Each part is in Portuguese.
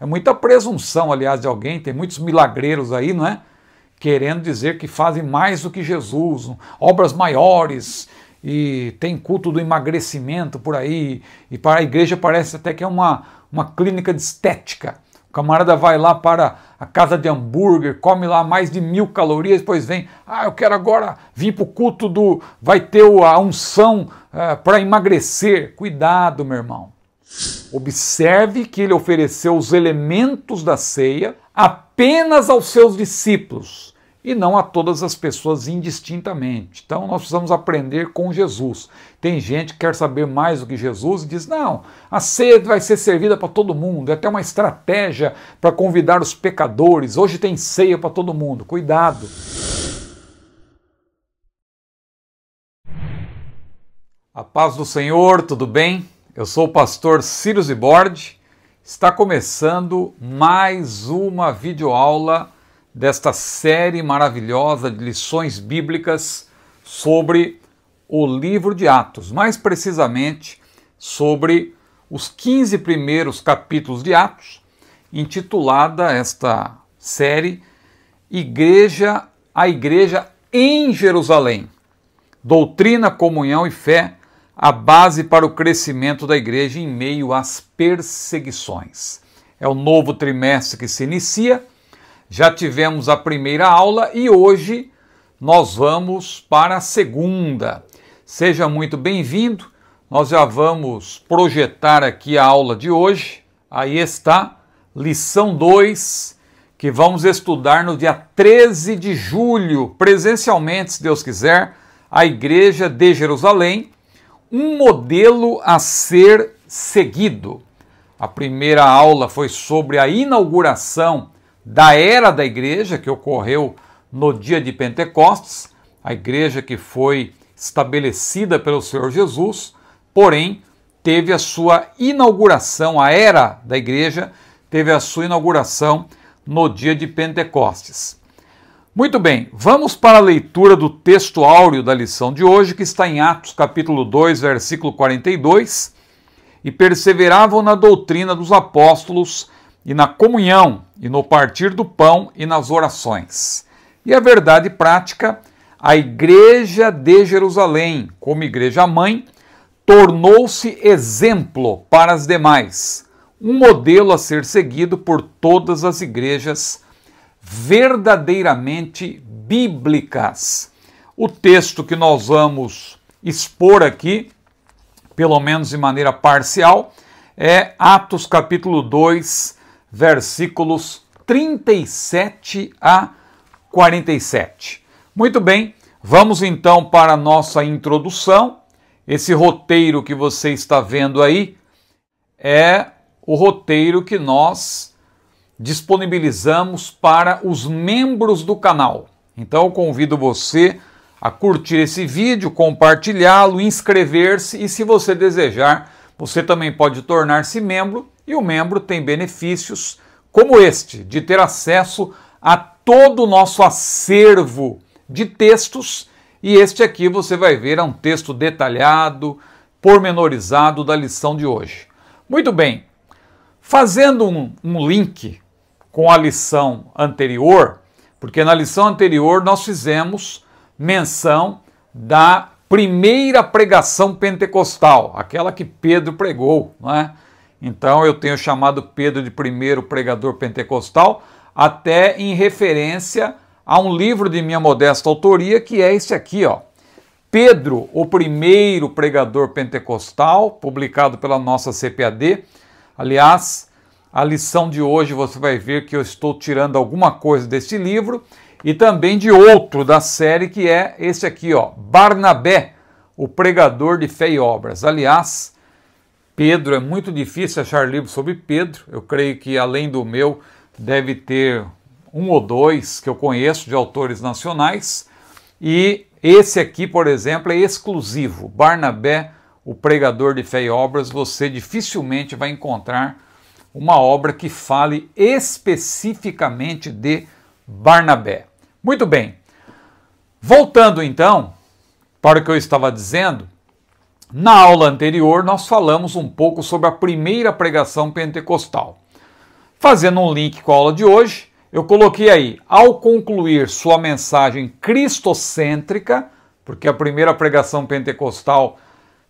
É muita presunção, aliás, de alguém, tem muitos milagreiros aí, não é? Querendo dizer que fazem mais do que Jesus, obras maiores, e tem culto do emagrecimento por aí, e para a igreja parece até que é uma clínica de estética. O camarada vai lá para a casa de hambúrguer, come lá mais de 1000 calorias, depois vem, eu quero agora vir para o culto vai ter a unção para emagrecer. Cuidado, meu irmão. Observe que ele ofereceu os elementos da ceia apenas aos seus discípulos e não a todas as pessoas indistintamente. Então nós precisamos aprender com Jesus. Tem gente que quer saber mais do que Jesus e diz, não, a ceia vai ser servida para todo mundo, é até uma estratégia para convidar os pecadores, hoje tem ceia para todo mundo. Cuidado! A paz do Senhor, tudo bem? Eu sou o pastor Ciro Zibordi. Está começando mais uma videoaula desta série maravilhosa de lições bíblicas sobre o livro de Atos, mais precisamente sobre os 15 primeiros capítulos de Atos, intitulada esta série A Igreja em Jerusalém, Doutrina, Comunhão e Fé, a base para o crescimento da igreja em meio às perseguições. É o novo trimestre que se inicia, já tivemos a primeira aula e hoje nós vamos para a segunda. Seja muito bem-vindo, nós já vamos projetar aqui a aula de hoje. Aí está, lição 2, que vamos estudar no dia 13 de julho, presencialmente, se Deus quiser, a Igreja de Jerusalém, um modelo a ser seguido. A primeira aula foi sobre a inauguração da era da igreja, que ocorreu no dia de Pentecostes, a igreja que foi estabelecida pelo Senhor Jesus, porém teve a sua inauguração, a era da igreja teve a sua inauguração no dia de Pentecostes. Muito bem, vamos para a leitura do texto áureo da lição de hoje, que está em Atos capítulo 2, versículo 42, e perseveravam na doutrina dos apóstolos e na comunhão, e no partir do pão e nas orações. E a verdade prática, a igreja de Jerusalém, como igreja mãe, tornou-se exemplo para as demais, um modelo a ser seguido por todas as igrejas verdadeiramente bíblicas. O texto que nós vamos expor aqui, pelo menos de maneira parcial, é Atos capítulo 2, versículos 37 a 47. Muito bem, vamos então para a nossa introdução. Esse roteiro que você está vendo aí é o roteiro que nós disponibilizamos para os membros do canal. Então eu convido você a curtir esse vídeo, compartilhá-lo, inscrever-se e, se você desejar, você também pode tornar-se membro, e o membro tem benefícios como este, de ter acesso a todo o nosso acervo de textos, e este aqui você vai ver é um texto detalhado, pormenorizado da lição de hoje. Muito bem, fazendo um link com a lição anterior, porque na lição anterior nós fizemos menção da primeira pregação pentecostal, aquela que Pedro pregou, não é? Então eu tenho chamado Pedro de primeiro pregador pentecostal, até em referência a um livro de minha modesta autoria, que é este aqui, ó. Pedro, o primeiro pregador pentecostal, publicado pela nossa CPAD. Aliás, a lição de hoje você vai ver que eu estou tirando alguma coisa deste livro e também de outro da série, que é esse aqui, ó, Barnabé, o pregador de fé e obras. Aliás, Pedro, é muito difícil achar livro sobre Pedro. Eu creio que além do meu deve ter um ou dois que eu conheço de autores nacionais. E esse aqui, por exemplo, é exclusivo. Barnabé, o pregador de fé e obras. Você dificilmente vai encontrar uma obra que fale especificamente de Barnabé. Muito bem. Voltando então para o que eu estava dizendo, na aula anterior nós falamos um pouco sobre a primeira pregação pentecostal. fazendo um link com a aula de hoje, eu coloquei aí, ao concluir sua mensagem cristocêntrica, porque a primeira pregação pentecostal,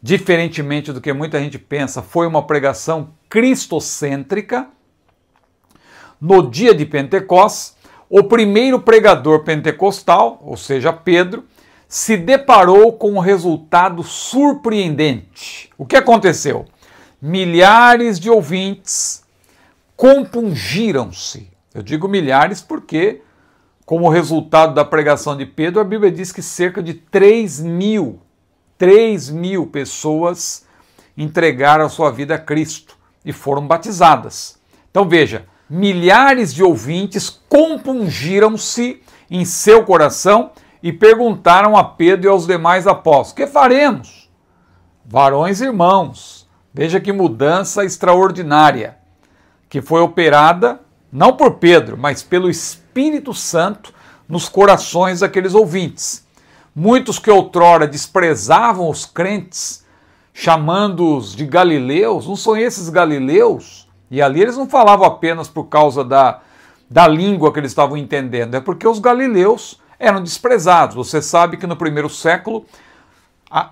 diferentemente do que muita gente pensa, foi uma pregação cristocêntrica. No dia de Pentecostes, o primeiro pregador pentecostal, ou seja, Pedro, se deparou com um resultado surpreendente. O que aconteceu? Milhares de ouvintes compungiram-se. Eu digo milhares porque, como resultado da pregação de Pedro, a Bíblia diz que cerca de 3 mil pessoas entregaram a sua vida a Cristo e foram batizadas. Então veja, milhares de ouvintes compungiram-se em seu coração e perguntaram a Pedro e aos demais apóstolos: que faremos? Varões e irmãos, veja que mudança extraordinária que foi operada não por Pedro, mas pelo Espírito Santo nos corações daqueles ouvintes. Muitos que outrora desprezavam os crentes, chamando-os de galileus, não são esses galileus? E ali eles não falavam apenas por causa da língua que eles estavam entendendo, é porque os galileus eram desprezados. Você sabe que no primeiro século,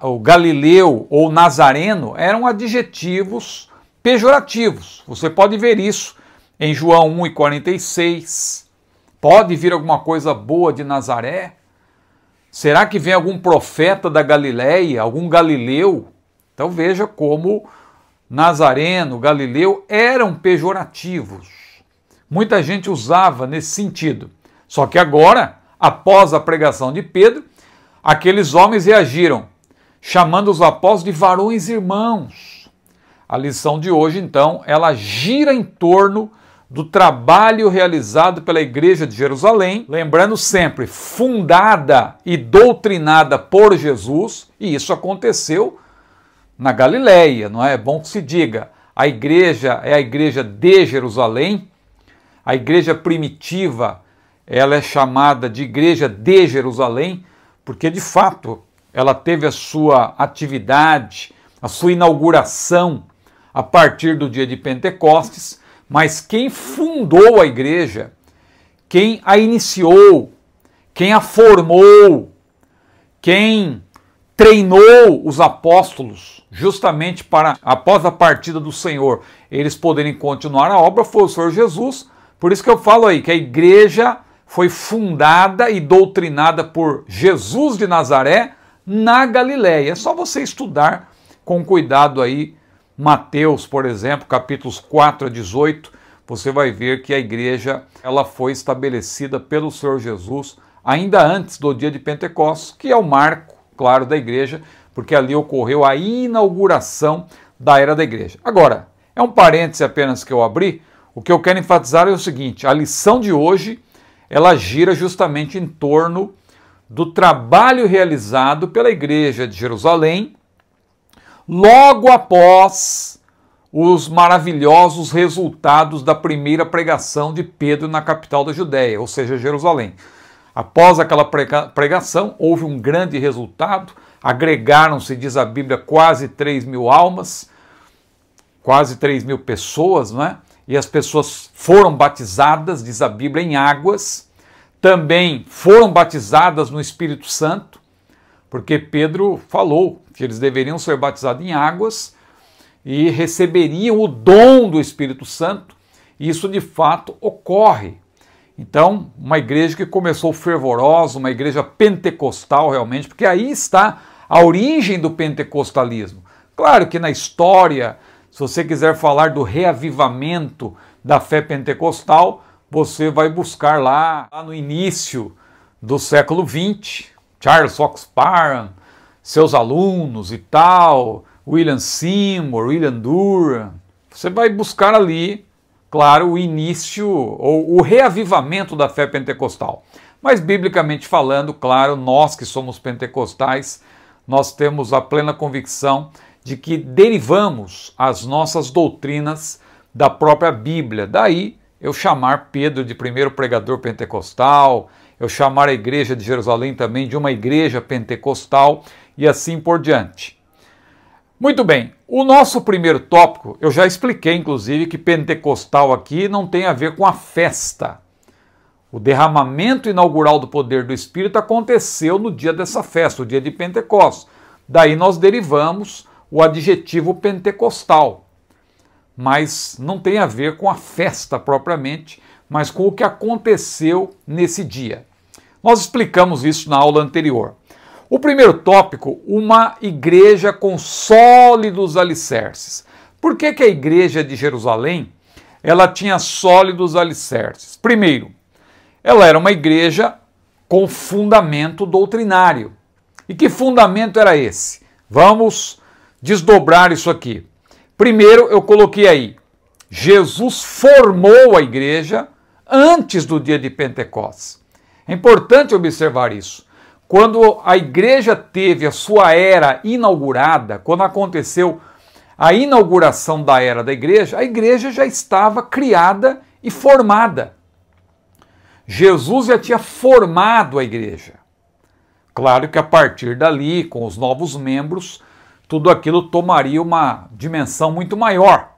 o galileu ou nazareno eram adjetivos pejorativos. Você pode ver isso em João 1,46. Pode vir alguma coisa boa de Nazaré? Será que vem algum profeta da Galileia, algum galileu? Então veja como nazareno, galileu eram pejorativos. Muita gente usava nesse sentido. Só que agora, após a pregação de Pedro, aqueles homens reagiram, chamando os apóstolos de varões irmãos. A lição de hoje, então, ela gira em torno do trabalho realizado pela Igreja de Jerusalém, lembrando sempre, fundada e doutrinada por Jesus, e isso aconteceu na Galileia, não é? É bom que se diga, a igreja é a Igreja de Jerusalém, a igreja primitiva, ela é chamada de Igreja de Jerusalém, porque de fato ela teve a sua atividade, a sua inauguração a partir do dia de Pentecostes, mas quem fundou a igreja, quem a iniciou, quem a formou, quem treinou os apóstolos, justamente para, após a partida do Senhor, eles poderem continuar a obra, foi o Senhor Jesus. Por isso que eu falo aí que a igreja foi fundada e doutrinada por Jesus de Nazaré na Galileia. É só você estudar com cuidado aí Mateus, por exemplo, capítulos 4 a 18, você vai ver que a igreja ela foi estabelecida pelo Senhor Jesus ainda antes do dia de Pentecostes, que é o marco, claro, da igreja, porque ali ocorreu a inauguração da era da igreja. Agora, é um parêntese apenas que eu abri, o que eu quero enfatizar é o seguinte: a lição de hoje, ela gira justamente em torno do trabalho realizado pela igreja de Jerusalém, logo após os maravilhosos resultados da primeira pregação de Pedro na capital da Judéia, ou seja, Jerusalém. Após aquela pregação, houve um grande resultado, agregaram-se, diz a Bíblia, quase 3 mil almas, quase 3 mil pessoas, não é? E as pessoas foram batizadas, diz a Bíblia, em águas, também foram batizadas no Espírito Santo, porque Pedro falou que eles deveriam ser batizados em águas e receberiam o dom do Espírito Santo, e isso de fato ocorre. Então, uma igreja que começou fervorosa, uma igreja pentecostal realmente, porque aí está a origem do pentecostalismo. Claro que na história, se você quiser falar do reavivamento da fé pentecostal, você vai buscar lá no início do século XX, Charles Fox Parham, seus alunos e tal, William Seymour, William Durham. Você vai buscar ali, claro, o início ou o reavivamento da fé pentecostal. Mas, biblicamente falando, claro, nós que somos pentecostais, nós temos a plena convicção de que derivamos as nossas doutrinas da própria Bíblia. Daí eu chamar Pedro de primeiro pregador pentecostal, eu chamar a igreja de Jerusalém também de uma igreja pentecostal e assim por diante. Muito bem, o nosso primeiro tópico, eu já expliquei inclusive que pentecostal aqui não tem a ver com a festa. O derramamento inaugural do poder do Espírito aconteceu no dia dessa festa, o dia de Pentecostes. Daí nós derivamos o adjetivo pentecostal. Mas não tem a ver com a festa propriamente, mas com o que aconteceu nesse dia. Nós explicamos isso na aula anterior. O primeiro tópico, uma igreja com sólidos alicerces. Por que a igreja de Jerusalém ela tinha sólidos alicerces? Primeiro, ela era uma igreja com fundamento doutrinário. E que fundamento era esse? Vamos desdobrar isso aqui. Primeiro, eu coloquei aí, Jesus formou a igreja antes do dia de Pentecostes. É importante observar isso. Quando a igreja teve a sua era inaugurada, quando aconteceu a inauguração da era da igreja, a igreja já estava criada e formada. Jesus já tinha formado a igreja. Claro que a partir dali, com os novos membros, tudo aquilo tomaria uma dimensão muito maior.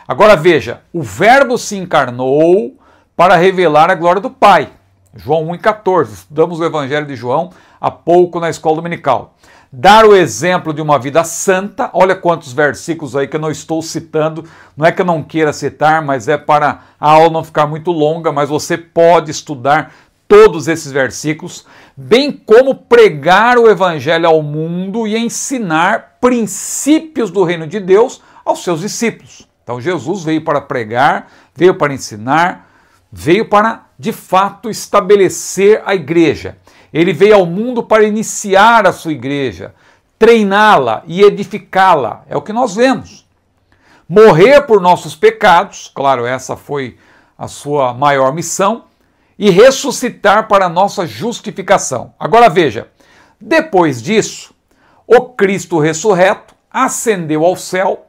Agora veja, o Verbo se encarnou para revelar a glória do Pai. João 1,14, estudamos o Evangelho de João há pouco na escola dominical. Dar o exemplo de uma vida santa, olha quantos versículos aí que eu não estou citando, não é que eu não queira citar, mas é para a aula não ficar muito longa, mas você pode estudar todos esses versículos, bem como pregar o Evangelho ao mundo e ensinar princípios do reino de Deus aos seus discípulos. Então Jesus veio para pregar, veio para ensinar, veio para, de fato, estabelecer a igreja. Ele veio ao mundo para iniciar a sua igreja, treiná-la e edificá-la. É o que nós vemos. Morrer por nossos pecados, claro, essa foi a sua maior missão, e ressuscitar para a nossa justificação. Agora veja, depois disso, o Cristo ressurreto ascendeu ao céu,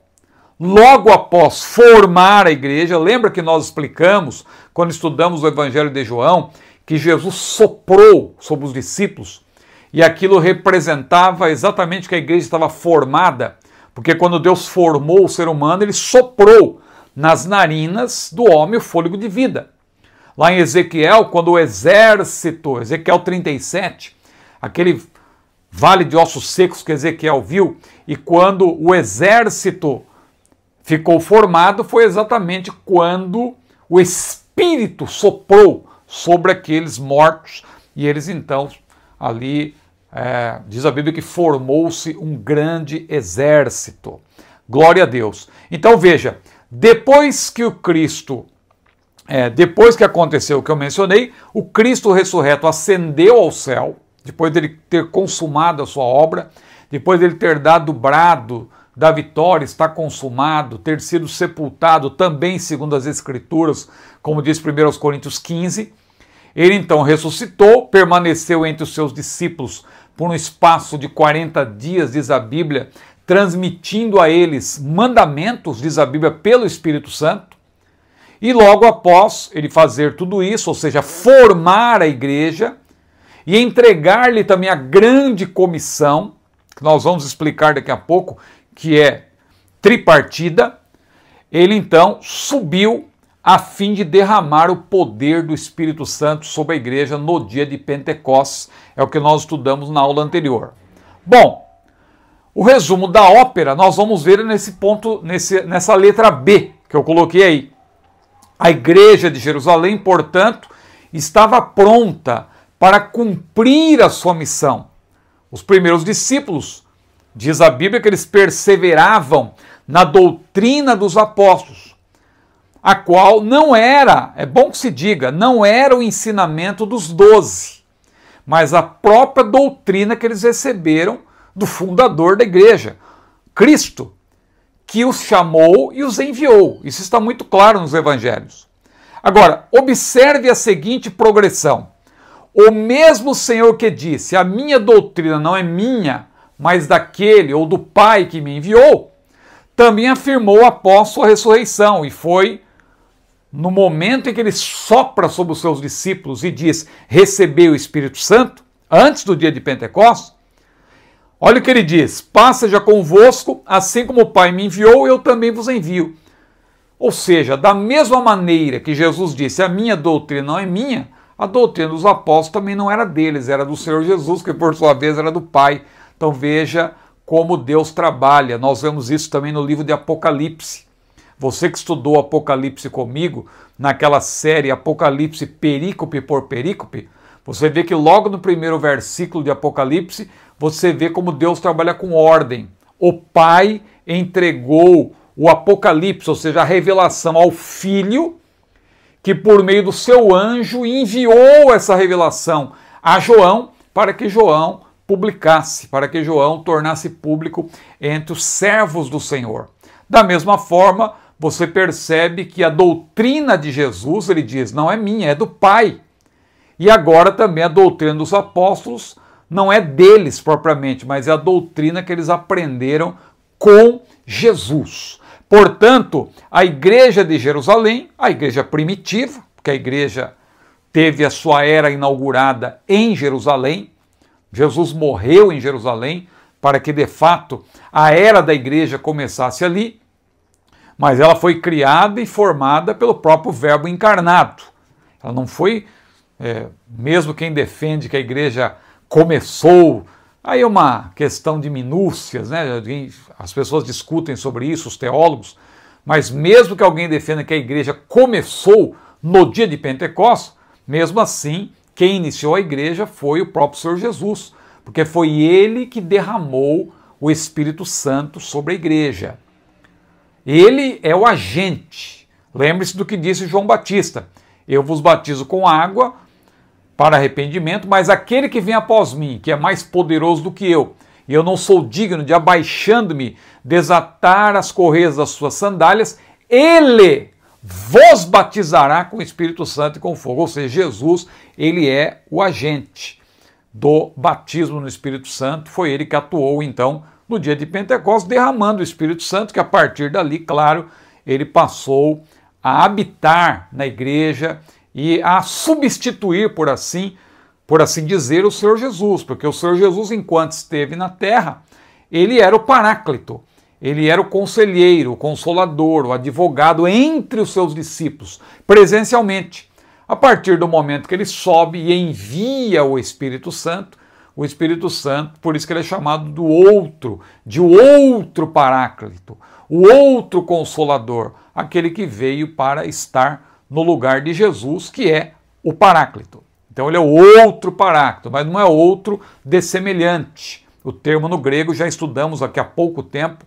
logo após formar a igreja. Lembra que nós explicamos, quando estudamos o Evangelho de João, que Jesus soprou sobre os discípulos e aquilo representava exatamente que a igreja estava formada, porque quando Deus formou o ser humano, ele soprou nas narinas do homem o fôlego de vida. Lá em Ezequiel, quando o exército, Ezequiel 37, aquele vale de ossos secos que Ezequiel viu, e quando o exército ficou formado, foi exatamente quando o Espírito soprou sobre aqueles mortos, e eles então, ali, diz a Bíblia que formou-se um grande exército. Glória a Deus. Então veja, depois que o Cristo, depois que aconteceu o que eu mencionei, o Cristo ressurreto ascendeu ao céu, depois dele ter consumado a sua obra, depois dele ter dado o brado da vitória, está consumado, ter sido sepultado também segundo as Escrituras, como diz 1 Coríntios 15, ele então ressuscitou, permaneceu entre os seus discípulos por um espaço de 40 dias, diz a Bíblia, transmitindo a eles mandamentos, diz a Bíblia, pelo Espírito Santo, e logo após ele fazer tudo isso, ou seja, formar a igreja e entregar-lhe também a grande comissão, que nós vamos explicar daqui a pouco, que é tripartida, ele então subiu a fim de derramar o poder do Espírito Santo sobre a igreja no dia de Pentecostes. É o que nós estudamos na aula anterior. Bom, o resumo da ópera nós vamos ver nesse ponto, nessa letra B que eu coloquei aí. A igreja de Jerusalém, portanto, estava pronta para cumprir a sua missão. Os primeiros discípulos, diz a Bíblia que eles perseveravam na doutrina dos apóstolos, a qual não era, é bom que se diga, não era o ensinamento dos 12, mas a própria doutrina que eles receberam do fundador da igreja, Cristo, que os chamou e os enviou. Isso está muito claro nos evangelhos. Agora, observe a seguinte progressão. O mesmo Senhor que disse, a minha doutrina não é minha, mas daquele ou do Pai que me enviou, também afirmou após sua ressurreição, e foi no momento em que ele sopra sobre os seus discípulos e diz, recebei o Espírito Santo, antes do dia de Pentecostes, Olha o que ele diz: paz seja convosco, assim como o Pai me enviou, eu também vos envio. Ou seja, da mesma maneira que Jesus disse, a minha doutrina não é minha, a doutrina dos apóstolos também não era deles, era do Senhor Jesus, que por sua vez era do Pai. Então veja como Deus trabalha. Nós vemos isso também no livro de Apocalipse. Você que estudou Apocalipse comigo, naquela série Apocalipse perícope por perícope, você vê que logo no primeiro versículo de Apocalipse, você vê como Deus trabalha com ordem. O Pai entregou o Apocalipse, ou seja, a revelação ao Filho, que por meio do seu anjo enviou essa revelação a João, para que João publicasse, para que João tornasse público entre os servos do Senhor. Da mesma forma, você percebe que a doutrina de Jesus, ele diz, não é minha, é do Pai. E agora também a doutrina dos apóstolos não é deles propriamente, mas é a doutrina que eles aprenderam com Jesus. Portanto, a igreja de Jerusalém, a igreja primitiva, porque a igreja teve a sua era inaugurada em Jerusalém, Jesus morreu em Jerusalém para que de fato a era da igreja começasse ali, mas ela foi criada e formada pelo próprio Verbo encarnado. Ela não foi, mesmo quem defende que a igreja começou, aí é uma questão de minúcias, né? As pessoas discutem sobre isso, os teólogos, mas mesmo que alguém defenda que a igreja começou no dia de Pentecostes, mesmo assim, quem iniciou a igreja foi o próprio Senhor Jesus, porque foi ele que derramou o Espírito Santo sobre a igreja. Ele é o agente. Lembre-se do que disse João Batista: eu vos batizo com água para arrependimento, mas aquele que vem após mim, que é mais poderoso do que eu, e eu não sou digno de, abaixando-me, desatar as correias das suas sandálias, ele vos batizará com o Espírito Santo e com fogo. Ou seja, Jesus, ele é o agente do batismo no Espírito Santo. Foi ele que atuou, então, no dia de Pentecostes, derramando o Espírito Santo, que a partir dali, claro, ele passou a habitar na igreja e a substituir, por assim dizer, o Senhor Jesus, porque o Senhor Jesus, enquanto esteve na terra, ele era o Paráclito, ele era o conselheiro, o consolador, o advogado entre os seus discípulos, presencialmente. A partir do momento que ele sobe e envia o Espírito Santo, por isso que ele é chamado de outro Paráclito, o outro Consolador, aquele que veio para estar no lugar de Jesus, que é o Paráclito. Então ele é o outro Paráclito, mas não é outro dessemelhante. O termo no grego, já estudamos aqui há pouco tempo,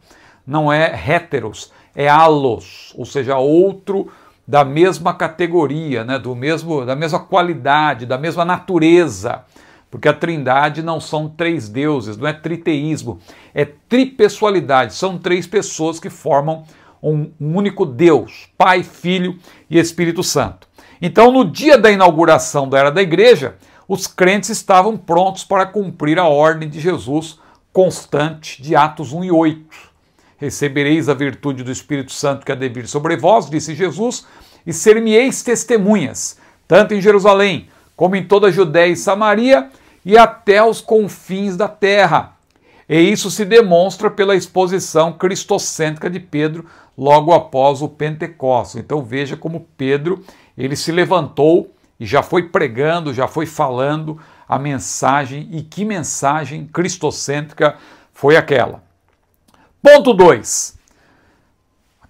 não é heteros, é allos, ou seja, outro da mesma categoria, né, da mesma qualidade, da mesma natureza. Porque a trindade não são três deuses, não é triteísmo, é tripessoalidade. São três pessoas que formam um único Deus, Pai, Filho e Espírito Santo. Então, no dia da inauguração da era da igreja, os crentes estavam prontos para cumprir a ordem de Jesus constante de Atos 1 e 8. Recebereis a virtude do Espírito Santo que há de vir sobre vós, disse Jesus, e ser-me-eis testemunhas, tanto em Jerusalém, como em toda a Judéia e Samaria, e até os confins da terra. E isso se demonstra pela exposição cristocêntrica de Pedro logo após o Pentecostes. Então veja como Pedro, ele se levantou e já foi pregando, já foi falando a mensagem, e que mensagem cristocêntrica foi aquela. Ponto 2,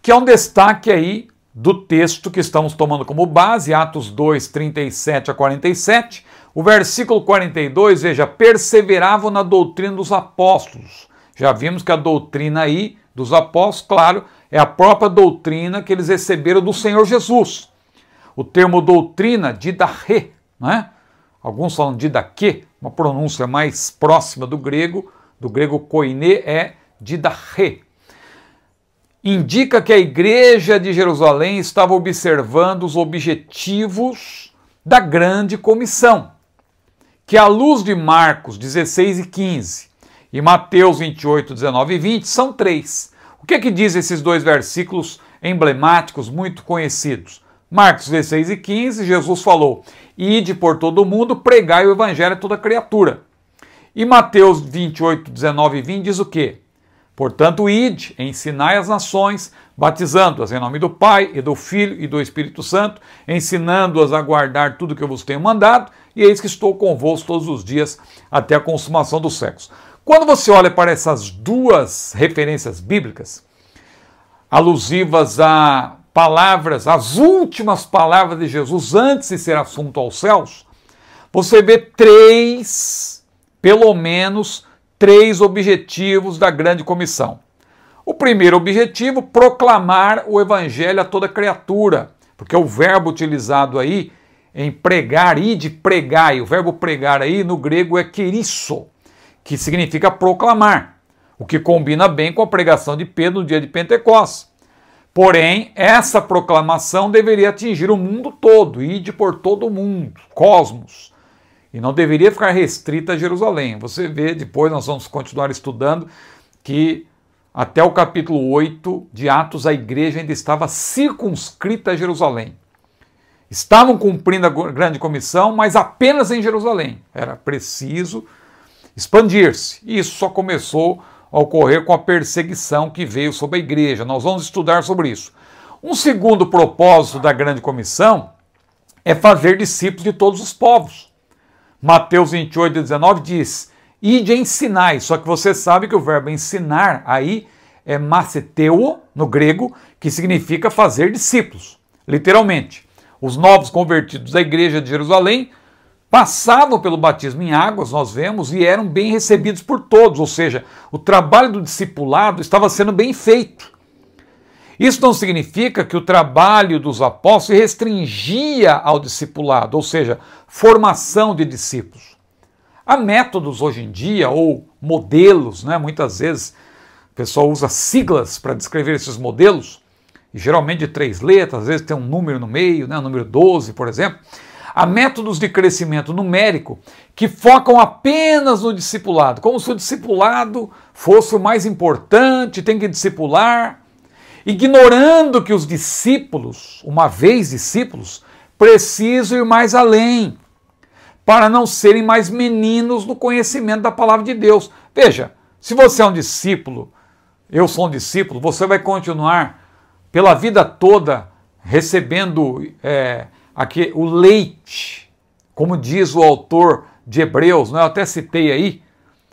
que é um destaque aí do texto que estamos tomando como base, Atos 2, 37 a 47, o versículo 42, veja, perseveravam na doutrina dos apóstolos. Já vimos que a doutrina aí dos apóstolos, claro, é a própria doutrina que eles receberam do Senhor Jesus. O termo doutrina, didache, não é? Alguns falam didache, uma pronúncia mais próxima do grego koine é didache. Indica que a igreja de Jerusalém estava observando os objetivos da grande comissão, que à luz de Marcos 16 e 15 e Mateus 28, 19 e 20 são três. O que é que diz esses dois versículos emblemáticos, muito conhecidos? Marcos 16 e 15, Jesus falou: ide por todo o mundo, pregai o evangelho a toda criatura. E Mateus 28, 19 e 20 diz o quê? Portanto, ide, ensinai as nações, batizando-as em nome do Pai, e do Filho, e do Espírito Santo, ensinando-as a guardar tudo que eu vos tenho mandado, e eis que estou convosco todos os dias, até a consumação dos séculos. Quando você olha para essas duas referências bíblicas, alusivas a palavras, as últimas palavras de Jesus antes de ser assunto aos céus, você vê pelo menos três objetivos da grande comissão. O primeiro objetivo, proclamar o evangelho a toda criatura, porque o verbo utilizado aí em pregar, ide pregai, o verbo pregar aí no grego é kerisso, que significa proclamar, o que combina bem com a pregação de Pedro no dia de Pentecostes. Porém, essa proclamação deveria atingir o mundo todo, ide por todo o mundo, cosmos, e não deveria ficar restrita a Jerusalém. Você vê, depois nós vamos continuar estudando, que até o capítulo 8 de Atos a igreja ainda estava circunscrita a Jerusalém. Estavam cumprindo a grande comissão, mas apenas em Jerusalém. Era preciso expandir-se. E isso só começou a ocorrer com a perseguição que veio sobre a igreja. Nós vamos estudar sobre isso. Um segundo propósito da grande comissão é fazer discípulos de todos os povos. Mateus 28, 19 diz, ide ensinai, só que você sabe que o verbo ensinar aí é maseteo, no grego, que significa fazer discípulos, literalmente. Os novos convertidos da igreja de Jerusalém passavam pelo batismo em águas, nós vemos, e eram bem recebidos por todos, ou seja, o trabalho do discipulado estava sendo bem feito. Isso não significa que o trabalho dos apóstolos se restringia ao discipulado, ou seja, formação de discípulos. Há métodos hoje em dia, ou modelos, né? Muitas vezes o pessoal usa siglas para descrever esses modelos, e geralmente de 3 letras, às vezes tem um número no meio, né? O número 12, por exemplo. Há métodos de crescimento numérico que focam apenas no discipulado, como se o discipulado fosse o mais importante, tem que discipular, ignorando que os discípulos, uma vez discípulos, precisam ir mais além, para não serem mais meninos no conhecimento da palavra de Deus. Veja, se você é um discípulo, eu sou um discípulo, você vai continuar pela vida toda recebendo o leite, como diz o autor de Hebreus, né? Eu até citei aí,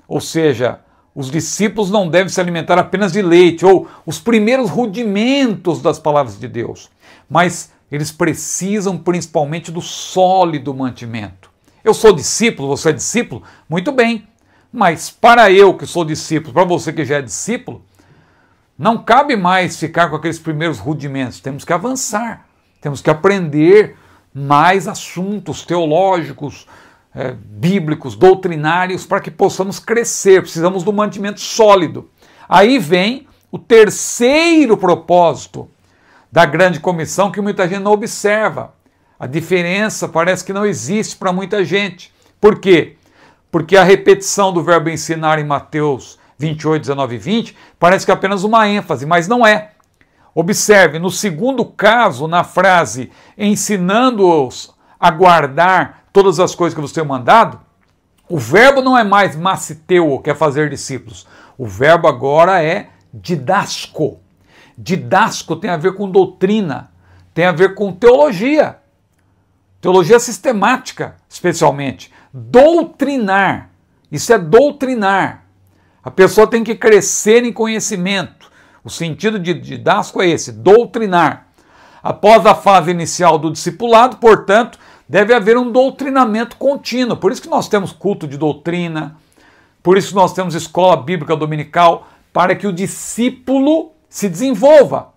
ou seja, os discípulos não devem se alimentar apenas de leite, ou os primeiros rudimentos das palavras de Deus, mas eles precisam principalmente do sólido mantimento. Eu sou discípulo, você é discípulo? Muito bem, mas para eu que sou discípulo, para você que já é discípulo, não cabe mais ficar com aqueles primeiros rudimentos, temos que avançar, temos que aprender mais assuntos teológicos, bíblicos, doutrinários, para que possamos crescer. Precisamos do mantimento sólido. Aí vem o terceiro propósito da grande comissão, que muita gente não observa. A diferença parece que não existe para muita gente. Por quê? Porque a repetição do verbo ensinar em Mateus 28, 19 e 20 parece que é apenas uma ênfase, mas não é. Observe, no segundo caso, na frase ensinando-os a guardar todas as coisas que você tem mandado, o verbo não é mais massiteu, que é fazer discípulos. O verbo agora é didasco. Didasco tem a ver com doutrina, tem a ver com teologia. Teologia sistemática, especialmente. Doutrinar. Isso é doutrinar. A pessoa tem que crescer em conhecimento. O sentido de didasco é esse, doutrinar. Após a fase inicial do discipulado, portanto, deve haver um doutrinamento contínuo. Por isso que nós temos culto de doutrina, por isso que nós temos escola bíblica dominical, para que o discípulo se desenvolva.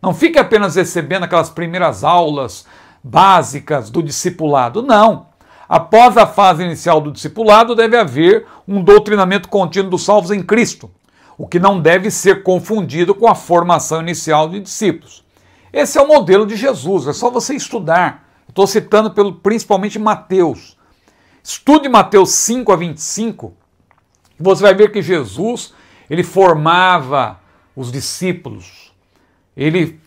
Não fique apenas recebendo aquelas primeiras aulas básicas do discipulado. Não. Após a fase inicial do discipulado, deve haver um doutrinamento contínuo dos salvos em Cristo, o que não deve ser confundido com a formação inicial de discípulos. Esse é o modelo de Jesus, é só você estudar. Estou citando principalmente Mateus. Estude Mateus 5 a 25, e você vai ver que Jesus, ele formava os discípulos, ele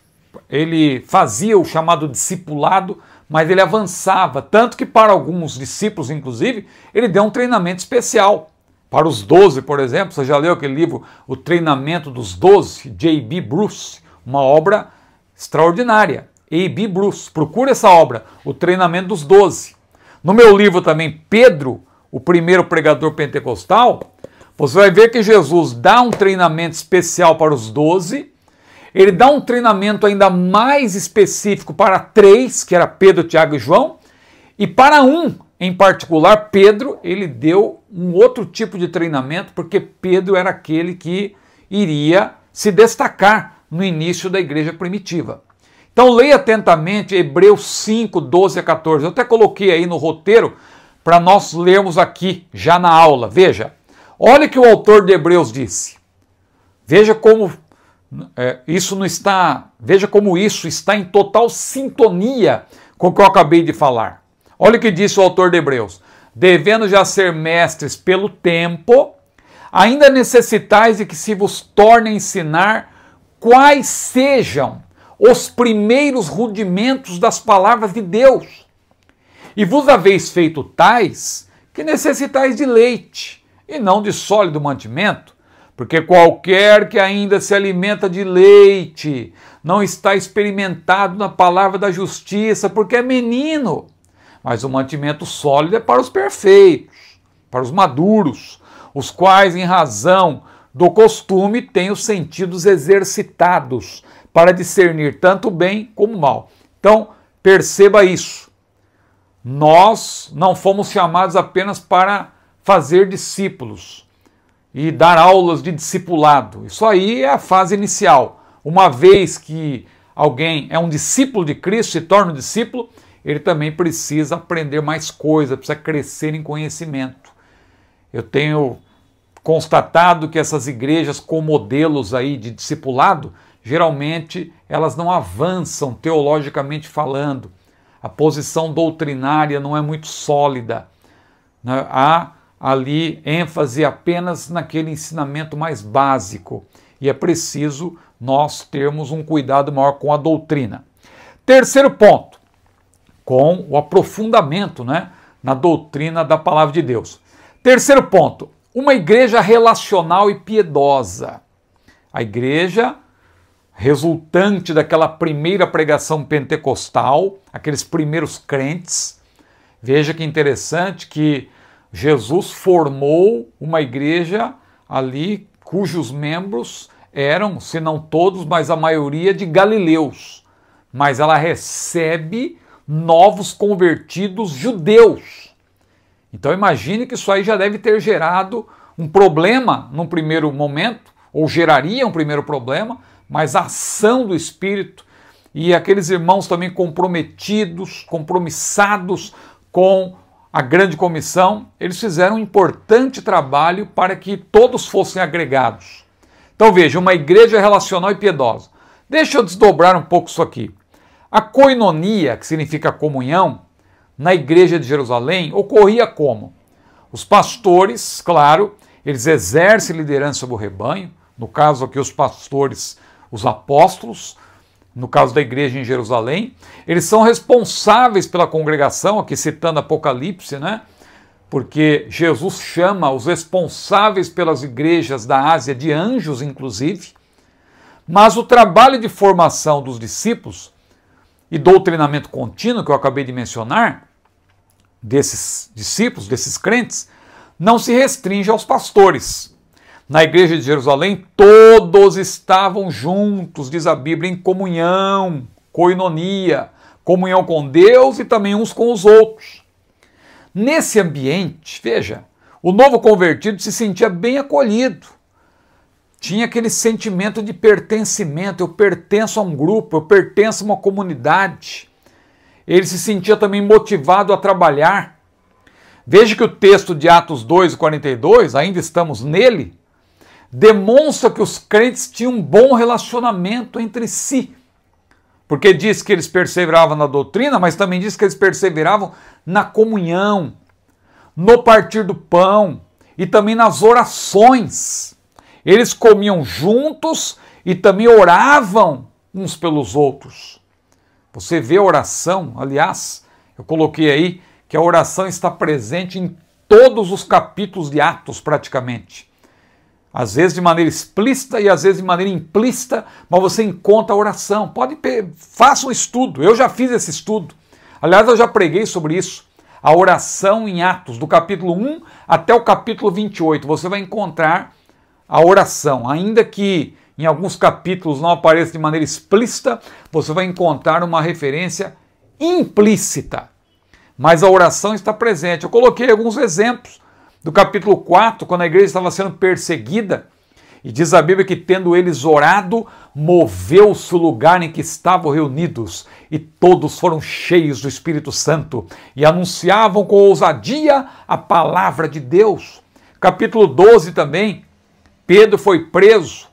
fazia o chamado discipulado, mas ele avançava, tanto que para alguns discípulos, inclusive, ele deu um treinamento especial. Para os 12, por exemplo, você já leu aquele livro, O Treinamento dos 12, J.B. Bruce, uma obra extraordinária. A.B. Bruce, procura essa obra, O Treinamento dos 12. No meu livro também, Pedro, o primeiro pregador pentecostal, você vai ver que Jesus dá um treinamento especial para os 12, ele dá um treinamento ainda mais específico para 3, que era Pedro, Tiago e João, e para um em particular, Pedro, ele deu um outro tipo de treinamento, porque Pedro era aquele que iria se destacar no início da igreja primitiva. Então leia atentamente Hebreus 5, 12 a 14. Eu até coloquei aí no roteiro para nós lermos aqui, já na aula. Veja, olha o que o autor de Hebreus disse. Veja como isso está em total sintonia com o que eu acabei de falar. Olha o que disse o autor de Hebreus. Devendo já ser mestres pelo tempo, ainda necessitais de que se vos torne a ensinar quais sejam os primeiros rudimentos das palavras de Deus. E vos haveis feito tais que necessitais de leite, e não de sólido mantimento, porque qualquer que ainda se alimenta de leite não está experimentado na palavra da justiça, porque é menino. Mas o mantimento sólido é para os perfeitos, para os maduros, os quais, em razão do costume, têm os sentidos exercitados para discernir tanto o bem como o mal. Então, perceba isso. Nós não fomos chamados apenas para fazer discípulos e dar aulas de discipulado. Isso aí é a fase inicial. Uma vez que alguém é um discípulo de Cristo, se torna um discípulo, ele também precisa aprender mais coisas, precisa crescer em conhecimento. Eu tenho constatado que essas igrejas com modelos aí de discipulado, geralmente elas não avançam teologicamente falando. A posição doutrinária não é muito sólida. Há ali ênfase apenas naquele ensinamento mais básico. E é preciso nós termos um cuidado maior com a doutrina. Terceiro ponto, com o aprofundamento, na doutrina da palavra de Deus. Terceiro ponto, uma igreja relacional e piedosa. A igreja resultante daquela primeira pregação pentecostal, aqueles primeiros crentes. Veja que interessante que Jesus formou uma igreja ali cujos membros eram, se não todos, mas a maioria de galileus. Mas ela recebe novos convertidos judeus. Então imagine que isso aí já deve ter gerado um problema num primeiro momento, ou geraria um primeiro problema, mas a ação do Espírito e aqueles irmãos também compromissados com a grande comissão, eles fizeram um importante trabalho para que todos fossem agregados. Então veja, uma igreja relacional e piedosa. Deixa eu desdobrar um pouco isso aqui. A koinonia, que significa comunhão, na igreja de Jerusalém, ocorria como? Os pastores, claro, eles exercem liderança sobre o rebanho, no caso aqui os pastores, os apóstolos, no caso da igreja em Jerusalém, eles são responsáveis pela congregação, aqui citando Apocalipse, porque Jesus chama os responsáveis pelas igrejas da Ásia de anjos, inclusive, mas o trabalho de formação dos discípulos e doutrinamento contínuo, que eu acabei de mencionar, desses discípulos, desses crentes, não se restringe aos pastores. Na igreja de Jerusalém, todos estavam juntos, diz a Bíblia, em comunhão, koinonia, comunhão com Deus e também uns com os outros. Nesse ambiente, veja, o novo convertido se sentia bem acolhido. Tinha aquele sentimento de pertencimento, eu pertenço a um grupo, eu pertenço a uma comunidade. Ele se sentia também motivado a trabalhar. Veja que o texto de Atos 2:42, ainda estamos nele, demonstra que os crentes tinham um bom relacionamento entre si. Porque diz que eles perseveravam na doutrina, mas também diz que eles perseveravam na comunhão, no partir do pão e também nas orações. Eles comiam juntos e também oravam uns pelos outros. Você vê a oração, aliás, eu coloquei aí que a oração está presente em todos os capítulos de Atos praticamente. Às vezes de maneira explícita e às vezes de maneira implícita, mas você encontra a oração. Faça um estudo, eu já fiz esse estudo. Aliás, eu já preguei sobre isso. A oração em Atos, do capítulo 1 até o capítulo 28. Você vai encontrar a oração. Ainda que em alguns capítulos não apareça de maneira explícita, você vai encontrar uma referência implícita. Mas a oração está presente. Eu coloquei alguns exemplos do capítulo 4, quando a igreja estava sendo perseguida, e diz a Bíblia que, tendo eles orado, moveu-se o lugar em que estavam reunidos, e todos foram cheios do Espírito Santo, e anunciavam com ousadia a palavra de Deus. Capítulo 12 também, Pedro foi preso,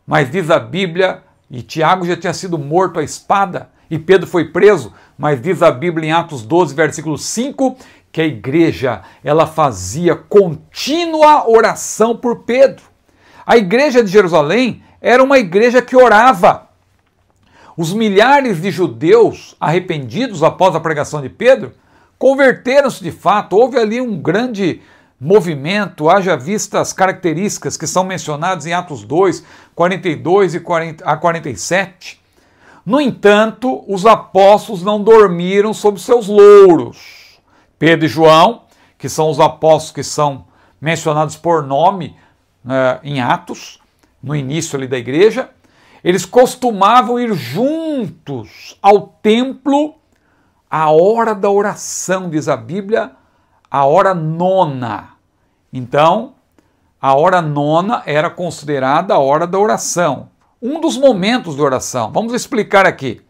mas diz a Bíblia, e Tiago já tinha sido morto à espada, e Pedro foi preso, mas diz a Bíblia em Atos 12, versículo 5, que a igreja, ela fazia contínua oração por Pedro. A igreja de Jerusalém era uma igreja que orava. Os milhares de judeus arrependidos após a pregação de Pedro converteram-se de fato. Houve ali um grande movimento, haja vista as características que são mencionadas em Atos 2, 42 a 47. No entanto, os apóstolos não dormiram sobre seus louros. Pedro e João, que são os apóstolos que são mencionados por nome em Atos, no início ali da igreja, eles costumavam ir juntos ao templo à hora da oração, diz a Bíblia, a hora nona. Então, a hora nona era considerada a hora da oração, um dos momentos de oração. Vamos explicar aqui.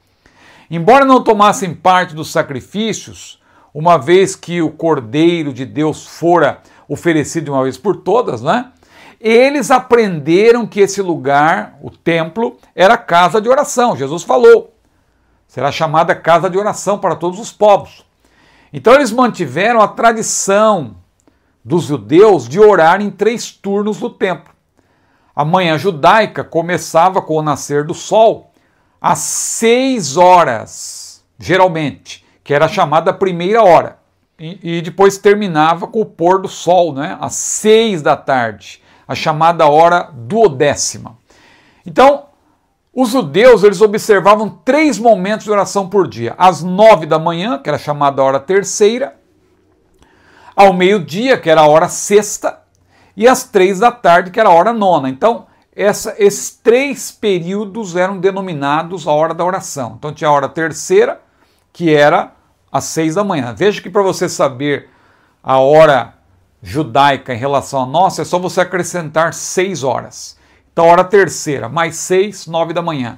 Embora não tomassem parte dos sacrifícios, uma vez que o Cordeiro de Deus fora oferecido de uma vez por todas, né? Eles aprenderam que esse lugar, o templo, era casa de oração. Jesus falou, será chamada casa de oração para todos os povos. Então eles mantiveram a tradição dos judeus de orar em 3 turnos do templo. A manhã judaica começava com o nascer do sol, às 6 horas, geralmente, que era a chamada primeira hora, e depois terminava com o pôr do sol, né, às 6 da tarde, a chamada hora duodécima. Então, os judeus, eles observavam 3 momentos de oração por dia, às 9 da manhã, que era a chamada hora terceira, ao meio-dia, que era a hora sexta, e às 3 da tarde, que era a hora nona. Então, esses 3 períodos eram denominados a hora da oração. Então, tinha a hora terceira, que era às 6 da manhã. Veja que para você saber a hora judaica em relação à nossa, é só você acrescentar 6 horas. Então, hora terceira, mais 6, 9 da manhã.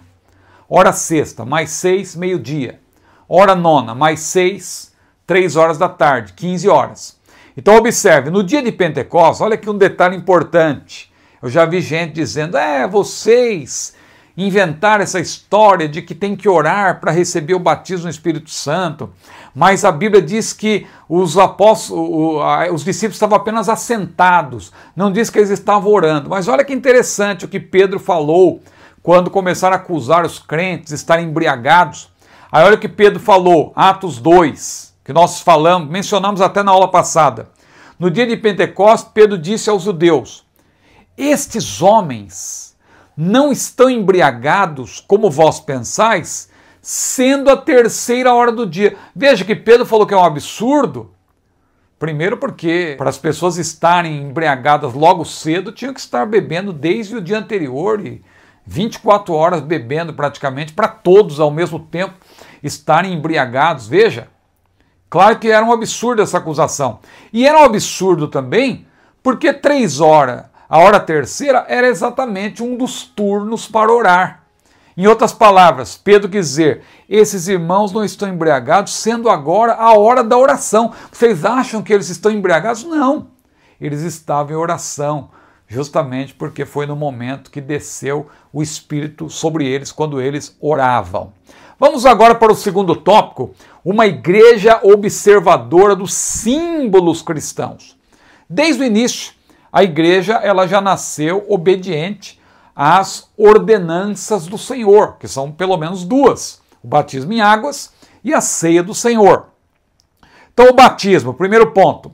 Hora sexta, mais 6, meio-dia. Hora nona, mais 6, 3 horas da tarde, 15 horas. Então, observe, no dia de Pentecostes, olha aqui um detalhe importante. Eu já vi gente dizendo, vocês inventaram essa história de que tem que orar para receber o batismo no Espírito Santo, mas a Bíblia diz que os apóstolos, os discípulos estavam apenas assentados, não diz que eles estavam orando. Mas olha que interessante o que Pedro falou quando começaram a acusar os crentes de estarem embriagados. Aí olha o que Pedro falou, Atos 2, que nós mencionamos até na aula passada. No dia de Pentecostes, Pedro disse aos judeus, estes homens não estão embriagados como vós pensais, sendo a terceira hora do dia. Veja que Pedro falou que é um absurdo. Primeiro porque para as pessoas estarem embriagadas logo cedo, tinham que estar bebendo desde o dia anterior e 24 horas bebendo praticamente, para todos ao mesmo tempo estarem embriagados. Veja, claro que era um absurdo essa acusação. E era um absurdo também porque 3 horas, a hora terceira, era exatamente um dos turnos para orar. Em outras palavras, Pedro quis dizer, esses irmãos não estão embriagados, sendo agora a hora da oração. Vocês acham que eles estão embriagados? Não, eles estavam em oração, justamente porque foi no momento que desceu o Espírito sobre eles, quando eles oravam. Vamos agora para o segundo tópico, uma igreja observadora dos símbolos cristãos. Desde o início, a igreja ela já nasceu obediente às ordenanças do Senhor, que são pelo menos 2, o batismo em águas e a ceia do Senhor. Então o batismo, primeiro ponto,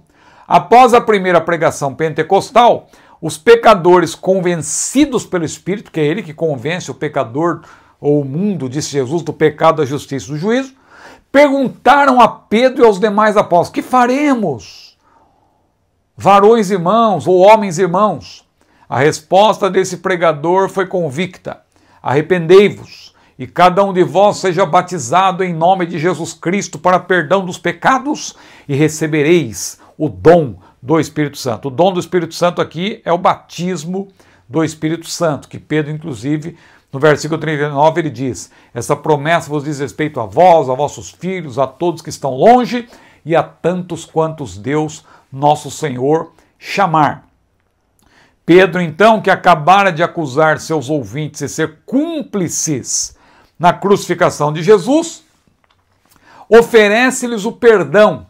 Após a primeira pregação pentecostal, os pecadores convencidos pelo Espírito, que é ele que convence o pecador ou o mundo, disse Jesus, do pecado, da justiça e do juízo, perguntaram a Pedro e aos demais apóstolos: que faremos, varões irmãos ou homens irmãos? A resposta desse pregador foi convicta: arrependei-vos e cada um de vós seja batizado em nome de Jesus Cristo para perdão dos pecados e recebereis o dom do Espírito Santo. O dom do Espírito Santo aqui é o batismo do Espírito Santo, que Pedro, inclusive, no versículo 39, ele diz: essa promessa vos diz respeito a vós, a vossos filhos, a todos que estão longe e a tantos quantos Deus, nosso Senhor, chamar. Pedro, então, que acabara de acusar seus ouvintes de ser cúmplices na crucificação de Jesus, oferece-lhes o perdão,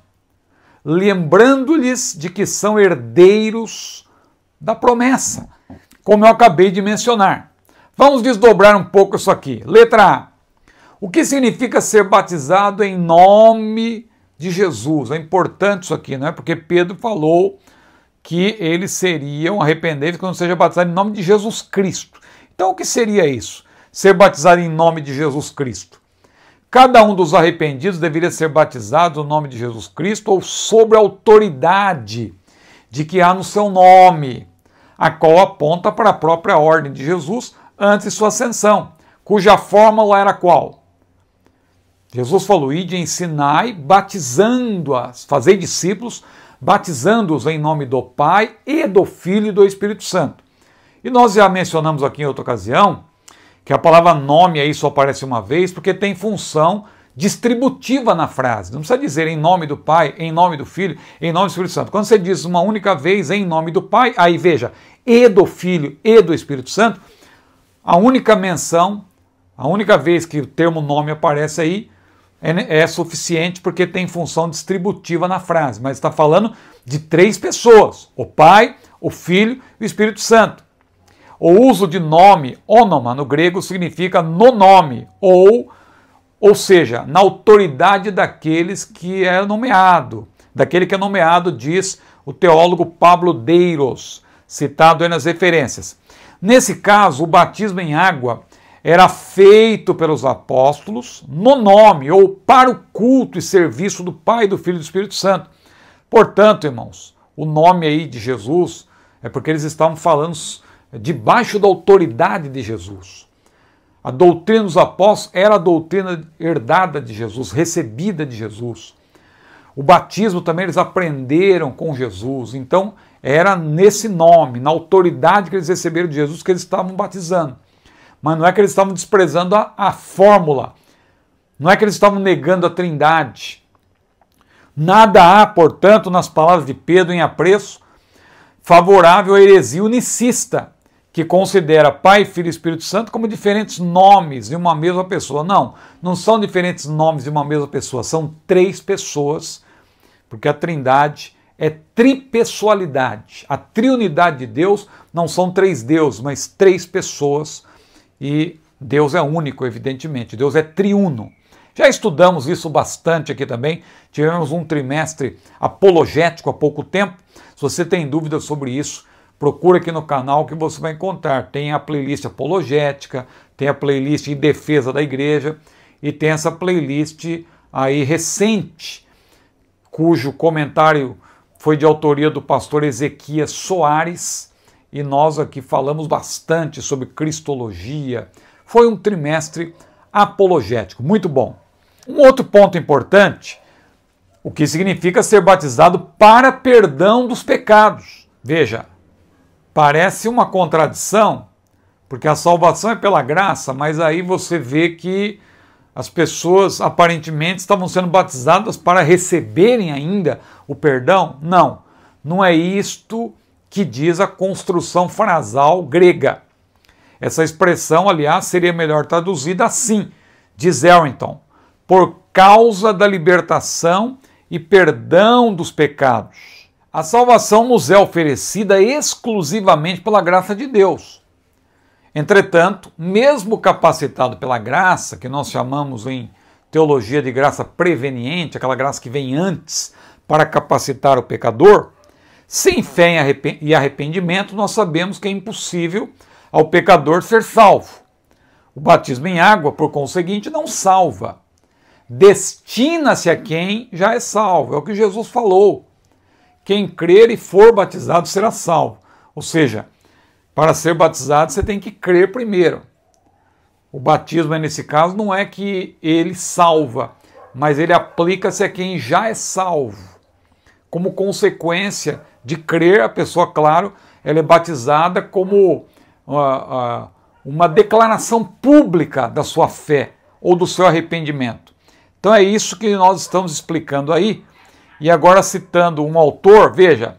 lembrando-lhes de que são herdeiros da promessa, como eu acabei de mencionar. Vamos desdobrar um pouco isso aqui. Letra A. O que significa ser batizado em nome de Jesus? É importante isso aqui, não é? Porque Pedro falou que eles seriam arrependentes quando seja batizado em nome de Jesus Cristo. Então o que seria isso? Ser batizado em nome de Jesus Cristo. Cada um dos arrependidos deveria ser batizado no nome de Jesus Cristo ou sobre a autoridade de que há no seu nome, a qual aponta para a própria ordem de Jesus antes de sua ascensão, cuja fórmula era qual? Jesus falou: ide, ensinai, batizando-as, fazei discípulos, batizando-os em nome do Pai e do Filho e do Espírito Santo. E nós já mencionamos aqui em outra ocasião que a palavra nome aí só aparece uma vez porque tem função distributiva na frase. Não precisa dizer em nome do Pai, em nome do Filho, em nome do Espírito Santo. Quando você diz uma única vez em nome do Pai, aí veja, e do Filho e do Espírito Santo, a única menção, a única vez que o termo nome aparece aí é suficiente porque tem função distributiva na frase, mas está falando de 3 pessoas, o Pai, o Filho e o Espírito Santo. O uso de nome, ônoma, no grego, significa no nome, ou seja, na autoridade daqueles que é nomeado. Daquele que é nomeado, diz o teólogo Pablo Deiros, citado aí nas referências. Nesse caso, o batismo em água era feito pelos apóstolos no nome ou para o culto e serviço do Pai, do Filho e do Espírito Santo. Portanto, irmãos, o nome aí de Jesus é porque eles estavam falando debaixo da autoridade de Jesus. A doutrina dos apóstolos era a doutrina herdada de Jesus, recebida de Jesus. O batismo também eles aprenderam com Jesus, então era nesse nome, na autoridade que eles receberam de Jesus que eles estavam batizando. Mas não é que eles estavam desprezando a fórmula, não é que eles estavam negando a trindade. Nada há, portanto, nas palavras de Pedro em apreço favorável à heresia unicista, que considera Pai, Filho e Espírito Santo como diferentes nomes de uma mesma pessoa. Não, não são diferentes nomes de uma mesma pessoa, são 3 pessoas, porque a trindade é tripessoalidade. A triunidade de Deus não são 3 deuses, mas 3 pessoas, e Deus é único, evidentemente, Deus é triuno. Já estudamos isso bastante aqui também, tivemos um trimestre apologético há pouco tempo. Se você tem dúvidas sobre isso, procura aqui no canal que você vai encontrar. Tem a playlist apologética, tem a playlist em defesa da igreja e tem essa playlist aí recente, cujo comentário foi de autoria do pastor Ezequias Soares, e nós aqui falamos bastante sobre cristologia. Foi um trimestre apologético, muito bom. Um outro ponto importante, o que significa ser batizado para perdão dos pecados. Veja, parece uma contradição, porque a salvação é pela graça, mas aí você vê que as pessoas aparentemente estavam sendo batizadas para receberem ainda o perdão. Não, não é isto que diz a construção frasal grega. Essa expressão, aliás, seria melhor traduzida assim, diz Harrington: por causa da libertação e perdão dos pecados. A salvação nos é oferecida exclusivamente pela graça de Deus. Entretanto, mesmo capacitado pela graça, que nós chamamos em teologia de graça preveniente, aquela graça que vem antes para capacitar o pecador, Sem fé e arrependimento, nós sabemos que é impossível ao pecador ser salvo. O batismo em água, por conseguinte, não salva. Destina-se a quem já é salvo. É o que Jesus falou. Quem crer e for batizado será salvo. Ou seja, para ser batizado você tem que crer primeiro. O batismo, nesse caso, não é que ele salva, mas ele aplica-se a quem já é salvo. Como consequência de crer, a pessoa, claro, ela é batizada como uma declaração pública da sua fé ou do seu arrependimento. Então é isso que nós estamos explicando aí. E agora citando um autor, veja,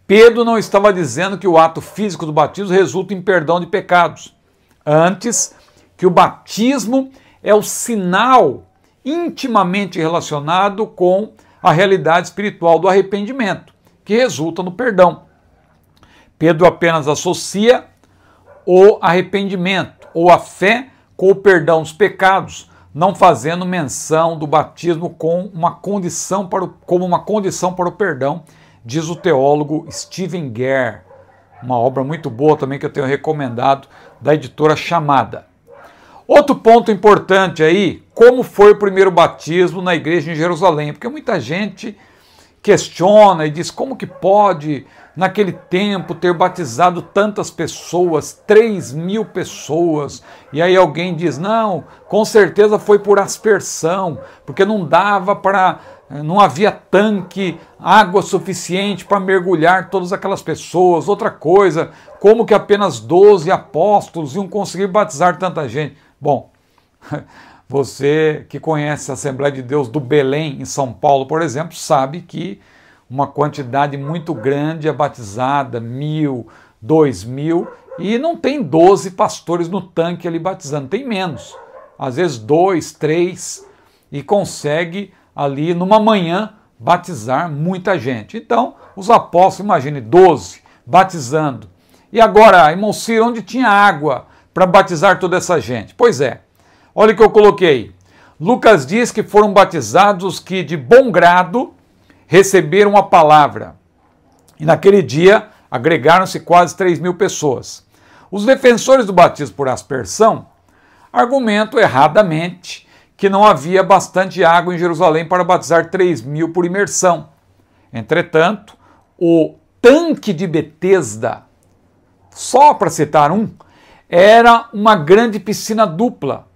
Pedro não estava dizendo que o ato físico do batismo resulta em perdão de pecados. Antes, que o batismo é o sinal intimamente relacionado com a realidade espiritual do arrependimento, que resulta no perdão. Pedro apenas associa o arrependimento ou a fé com o perdão dos pecados, não fazendo menção do batismo como uma condição para o perdão, diz o teólogo Stephen Guerre, uma obra muito boa também que eu tenho recomendado, da editora Chamada. Outro ponto importante aí, como foi o primeiro batismo na igreja em Jerusalém, porque muita gente questiona e diz como que pode, naquele tempo, ter batizado tantas pessoas, 3.000 pessoas, e aí alguém diz, não, com certeza foi por aspersão, porque não havia tanque, água suficiente para mergulhar todas aquelas pessoas. Outra coisa, como que apenas 12 apóstolos iam conseguir batizar tanta gente? Bom, você que conhece a Assembleia de Deus do Belém, em São Paulo, por exemplo, sabe que uma quantidade muito grande é batizada, 1.000, 2.000, e não tem 12 pastores no tanque ali batizando, tem menos. Às vezes 2, 3, e consegue ali numa manhã batizar muita gente. Então, os apóstolos, imagine, 12 batizando. E agora, irmão Ciro, onde tinha água para batizar toda essa gente? Pois é, olha o que eu coloquei. Lucas diz que foram batizados os que de bom grado receberam a palavra. E naquele dia agregaram-se quase 3.000 pessoas. Os defensores do batismo por aspersão argumentam erradamente que não havia bastante água em Jerusalém para batizar 3.000 por imersão. Entretanto, o tanque de Betesda, só para citar um, era uma grande piscina dupla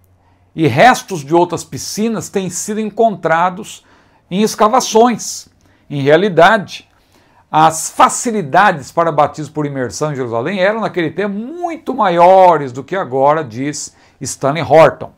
e restos de outras piscinas têm sido encontrados em escavações. Em realidade, as facilidades para batismo por imersão em Jerusalém eram naquele tempo muito maiores do que agora, diz Stanley Horton.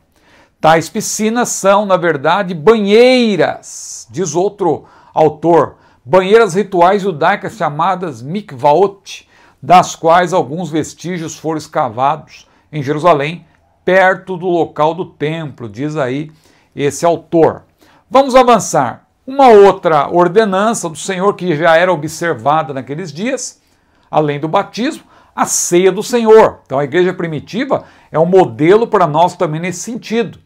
Tais piscinas são, na verdade, banheiras, diz outro autor, banheiras rituais judaicas chamadas mikvaot, das quais alguns vestígios foram escavados em Jerusalém, perto do local do templo, diz aí esse autor. Vamos avançar. Uma outra ordenança do Senhor que já era observada naqueles dias, além do batismo, a ceia do Senhor. Então a igreja primitiva é um modelo para nós também nesse sentido.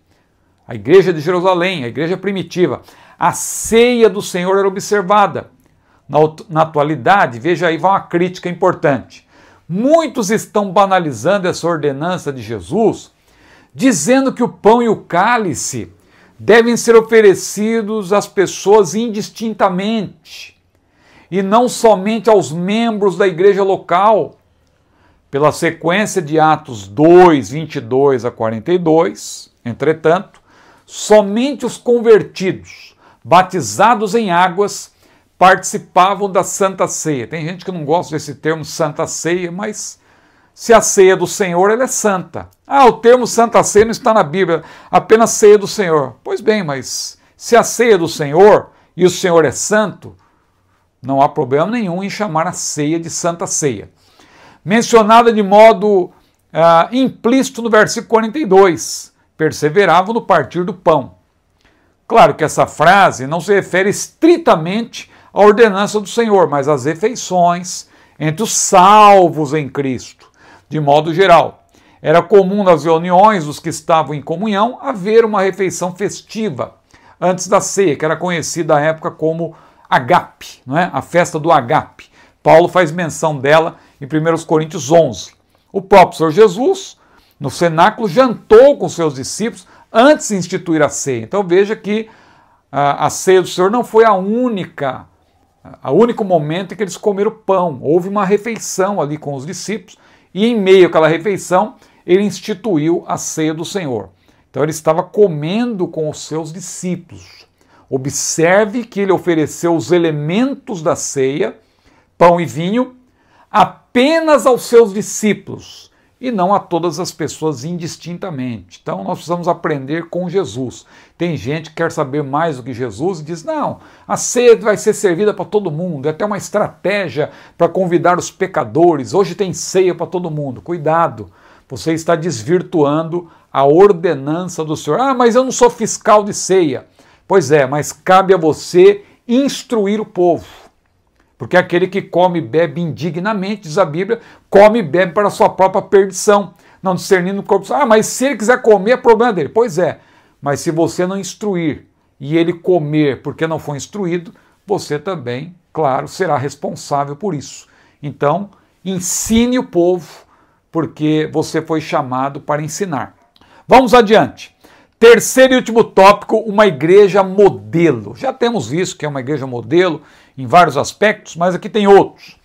A igreja de Jerusalém, a igreja primitiva, a ceia do Senhor era observada. Na atualidade, veja aí, vai uma crítica importante. Muitos estão banalizando essa ordenança de Jesus, dizendo que o pão e o cálice devem ser oferecidos às pessoas indistintamente, e não somente aos membros da igreja local. Pela sequência de Atos 2, 22 a 42, entretanto, somente os convertidos, batizados em águas, participavam da Santa Ceia. Tem gente que não gosta desse termo Santa Ceia, mas se a ceia do Senhor, ela é santa. O termo Santa Ceia não está na Bíblia, apenas ceia do Senhor. Pois bem, mas se a ceia do Senhor e o Senhor é santo, não há problema nenhum em chamar a ceia de Santa Ceia. Mencionada de modo implícito no versículo 42, perseveravam no partir do pão. Claro que essa frase não se refere estritamente à ordenança do Senhor, mas às refeições entre os salvos em Cristo. De modo geral, era comum nas reuniões dos que estavam em comunhão haver uma refeição festiva antes da ceia, que era conhecida à época como agape, não é? A festa do agape, Paulo faz menção dela em 1 Coríntios 11. O próprio Senhor Jesus, no cenáculo, jantou com seus discípulos antes de instituir a ceia. Então veja que a ceia do Senhor não foi o único momento em que eles comeram pão. Houve uma refeição ali com os discípulos e em meio àquela refeição ele instituiu a ceia do Senhor. Então ele estava comendo com os seus discípulos. Observe que ele ofereceu os elementos da ceia, pão e vinho, apenas aos seus discípulos e não a todas as pessoas indistintamente. Então nós precisamos aprender com Jesus. Tem gente que quer saber mais do que Jesus e diz, não, a ceia vai ser servida para todo mundo, é até uma estratégia para convidar os pecadores, hoje tem ceia para todo mundo. Cuidado, você está desvirtuando a ordenança do Senhor. Ah, mas eu não sou fiscal de ceia. Pois é, mas cabe a você instruir o povo. Porque aquele que come e bebe indignamente, diz a Bíblia, come e bebe para a sua própria perdição, não discernindo o corpo. Ah, mas se ele quiser comer, é problema dele. Pois é, mas se você não instruir e ele comer porque não foi instruído, você também, claro, será responsável por isso. Então, ensine o povo, porque você foi chamado para ensinar. Vamos adiante. Terceiro e último tópico, uma igreja modelo. Já temos visto que é uma igreja modelo em vários aspectos, mas aqui tem outros.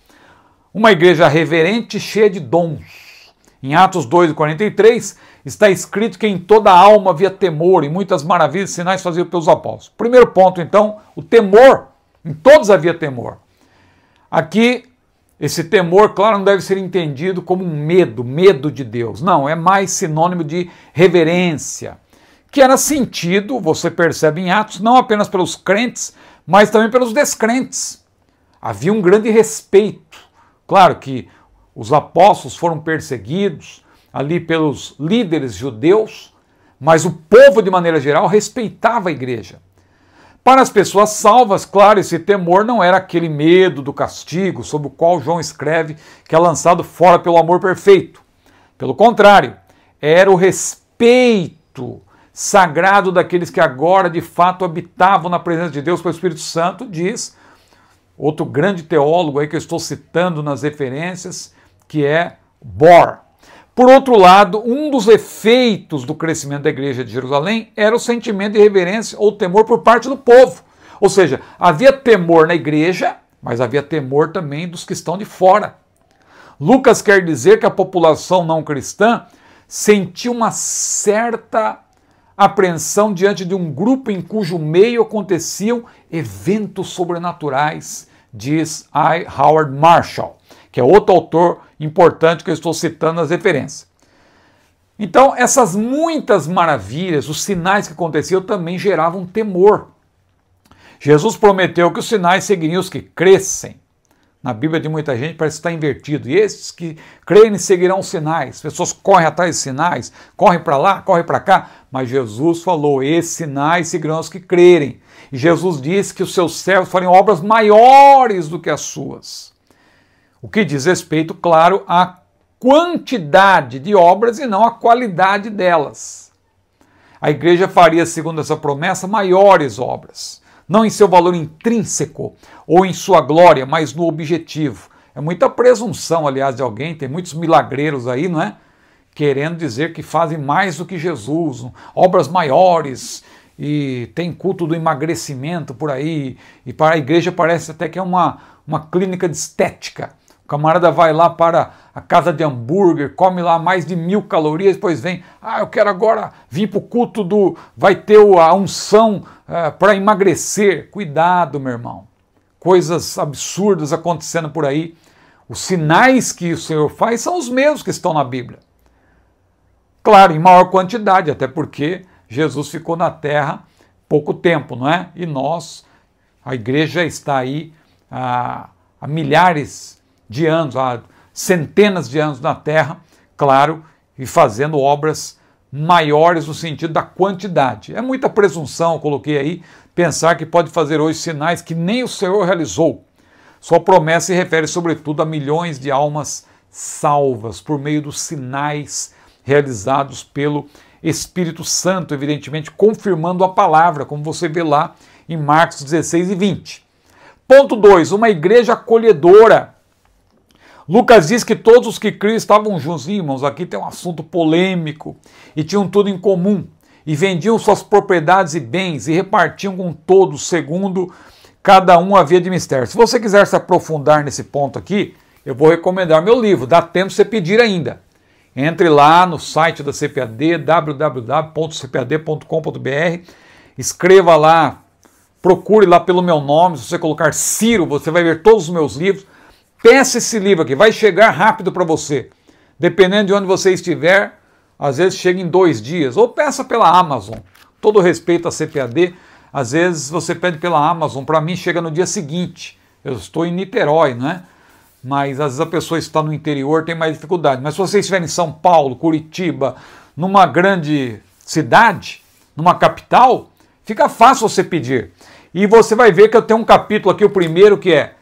Uma igreja reverente, cheia de dons. Em Atos 2:43 está escrito que em toda a alma havia temor e muitas maravilhas e sinais faziam pelos apóstolos. Primeiro ponto, então, o temor. Em todos havia temor. Aqui, esse temor, claro, não deve ser entendido como um medo de Deus. Não, é mais sinônimo de reverência, que era sentido, você percebe em Atos, não apenas pelos crentes, mas também pelos descrentes. Havia um grande respeito. Claro que os apóstolos foram perseguidos ali pelos líderes judeus, mas o povo, de maneira geral, respeitava a igreja. Para as pessoas salvas, claro, esse temor não era aquele medo do castigo, sobre o qual João escreve que é lançado fora pelo amor perfeito. Pelo contrário, era o respeito sagrado daqueles que agora de fato habitavam na presença de Deus pelo Espírito Santo, diz outro grande teólogo aí que eu estou citando nas referências, que é Bohr. Por outro lado, um dos efeitos do crescimento da igreja de Jerusalém era o sentimento de reverência ou temor por parte do povo. Ou seja, havia temor na igreja, mas havia temor também dos que estão de fora. Lucas quer dizer que a população não cristã sentiu uma certa apreensão diante de um grupo em cujo meio aconteciam eventos sobrenaturais, diz I. Howard Marshall, que é outro autor importante que eu estou citando nas referências. Então, essas muitas maravilhas, os sinais que aconteciam também geravam temor. Jesus prometeu que os sinais seguiriam os que crescem. Na Bíblia de muita gente parece que está invertido. E esses que creem seguirão os sinais. As pessoas correm atrás de sinais, correm para lá, correm para cá. Mas Jesus falou, esses sinais seguirão os que crerem. E Jesus disse que os seus servos fariam obras maiores do que as suas. O que diz respeito, claro, à quantidade de obras e não à qualidade delas. A igreja faria, segundo essa promessa, maiores obras. Não em seu valor intrínseco ou em sua glória, mas no objetivo. É muita presunção, aliás, de alguém, tem muitos milagreiros aí, não é? Querendo dizer que fazem mais do que Jesus, obras maiores, e tem culto do emagrecimento por aí, e para a igreja parece até que é uma clínica de estética. O camarada vai lá para a casa de hambúrguer, come lá mais de 1000 calorias, depois vem, eu quero agora vir para o culto vai ter a unção para emagrecer. Cuidado, meu irmão. Coisas absurdas acontecendo por aí. Os sinais que o Senhor faz são os mesmos que estão na Bíblia. Claro, em maior quantidade, até porque Jesus ficou na terra pouco tempo, não é? E nós, a igreja está aí há milhares de anos, há centenas de anos na terra, claro, e fazendo obras maiores no sentido da quantidade. É muita presunção, eu coloquei aí, pensar que pode fazer hoje sinais que nem o Senhor realizou. Sua promessa se refere sobretudo a milhões de almas salvas por meio dos sinais realizados pelo Espírito Santo, evidentemente confirmando a palavra, como você vê lá em Marcos 16 e 20. Ponto 2, uma igreja acolhedora. Lucas diz que todos os que criam estavam juntos. Irmãos, aqui tem um assunto polêmico. E tinham tudo em comum. E vendiam suas propriedades e bens e repartiam com todos, segundo cada um havia de mistério. Se você quiser se aprofundar nesse ponto aqui, eu vou recomendar meu livro. Dá tempo de você pedir ainda. Entre lá no site da CPAD, www.cpad.com.br, escreva lá, procure lá pelo meu nome, se você colocar Ciro, você vai ver todos os meus livros. Peça esse livro aqui, vai chegar rápido para você. Dependendo de onde você estiver, às vezes chega em 2 dias, ou peça pela Amazon. Todo respeito à CPAD, às vezes você pede pela Amazon, para mim chega no dia seguinte. Eu estou em Niterói, não é? Mas às vezes a pessoa está no interior, tem mais dificuldade. Mas se você estiver em São Paulo, Curitiba, numa grande cidade, numa capital, fica fácil você pedir. E você vai ver que eu tenho um capítulo aqui, o primeiro, que é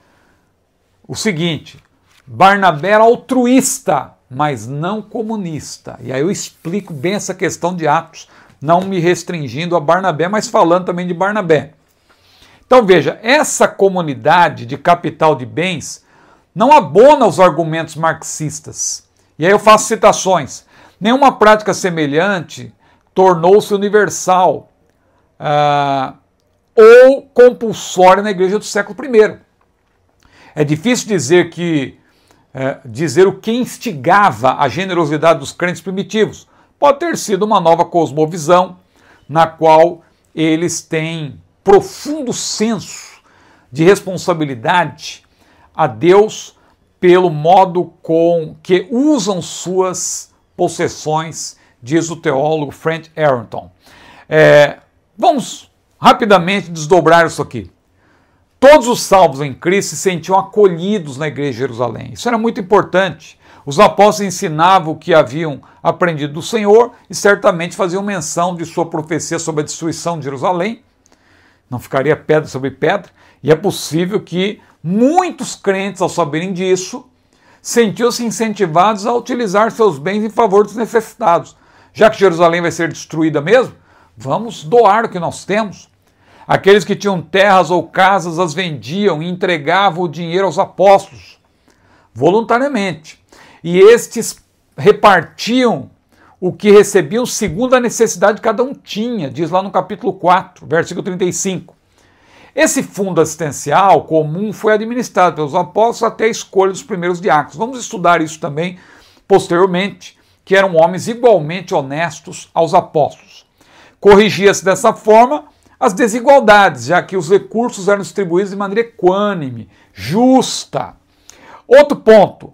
o seguinte: Barnabé era altruísta, mas não comunista. E aí eu explico bem essa questão de Atos, não me restringindo a Barnabé, mas falando também de Barnabé. Então veja, essa comunidade de capital de bens não abona os argumentos marxistas. E aí eu faço citações. Nenhuma prática semelhante tornou-se universal ou compulsória na igreja do século I. É difícil dizer o que instigava a generosidade dos crentes primitivos. Pode ter sido uma nova cosmovisão, na qual eles têm profundo senso de responsabilidade a Deus pelo modo com que usam suas possessões, diz o teólogo Frank Aronton. Vamos rapidamente desdobrar isso aqui. Todos os salvos em Cristo se sentiam acolhidos na igreja de Jerusalém. Isso era muito importante. Os apóstolos ensinavam o que haviam aprendido do Senhor e certamente faziam menção de sua profecia sobre a destruição de Jerusalém. Não ficaria pedra sobre pedra. E é possível que muitos crentes, ao saberem disso, sentiam-se incentivados a utilizar seus bens em favor dos necessitados. Já que Jerusalém vai ser destruída mesmo, vamos doar o que nós temos. Aqueles que tinham terras ou casas as vendiam e entregavam o dinheiro aos apóstolos, voluntariamente. E estes repartiam o que recebiam segundo a necessidade que cada um tinha, diz lá no capítulo 4, versículo 35. Esse fundo assistencial comum foi administrado pelos apóstolos até a escolha dos primeiros diáconos. Vamos estudar isso também posteriormente, que eram homens igualmente honestos aos apóstolos. Corrigia-se dessa forma as desigualdades, já que os recursos eram distribuídos de maneira equânime, justa. Outro ponto,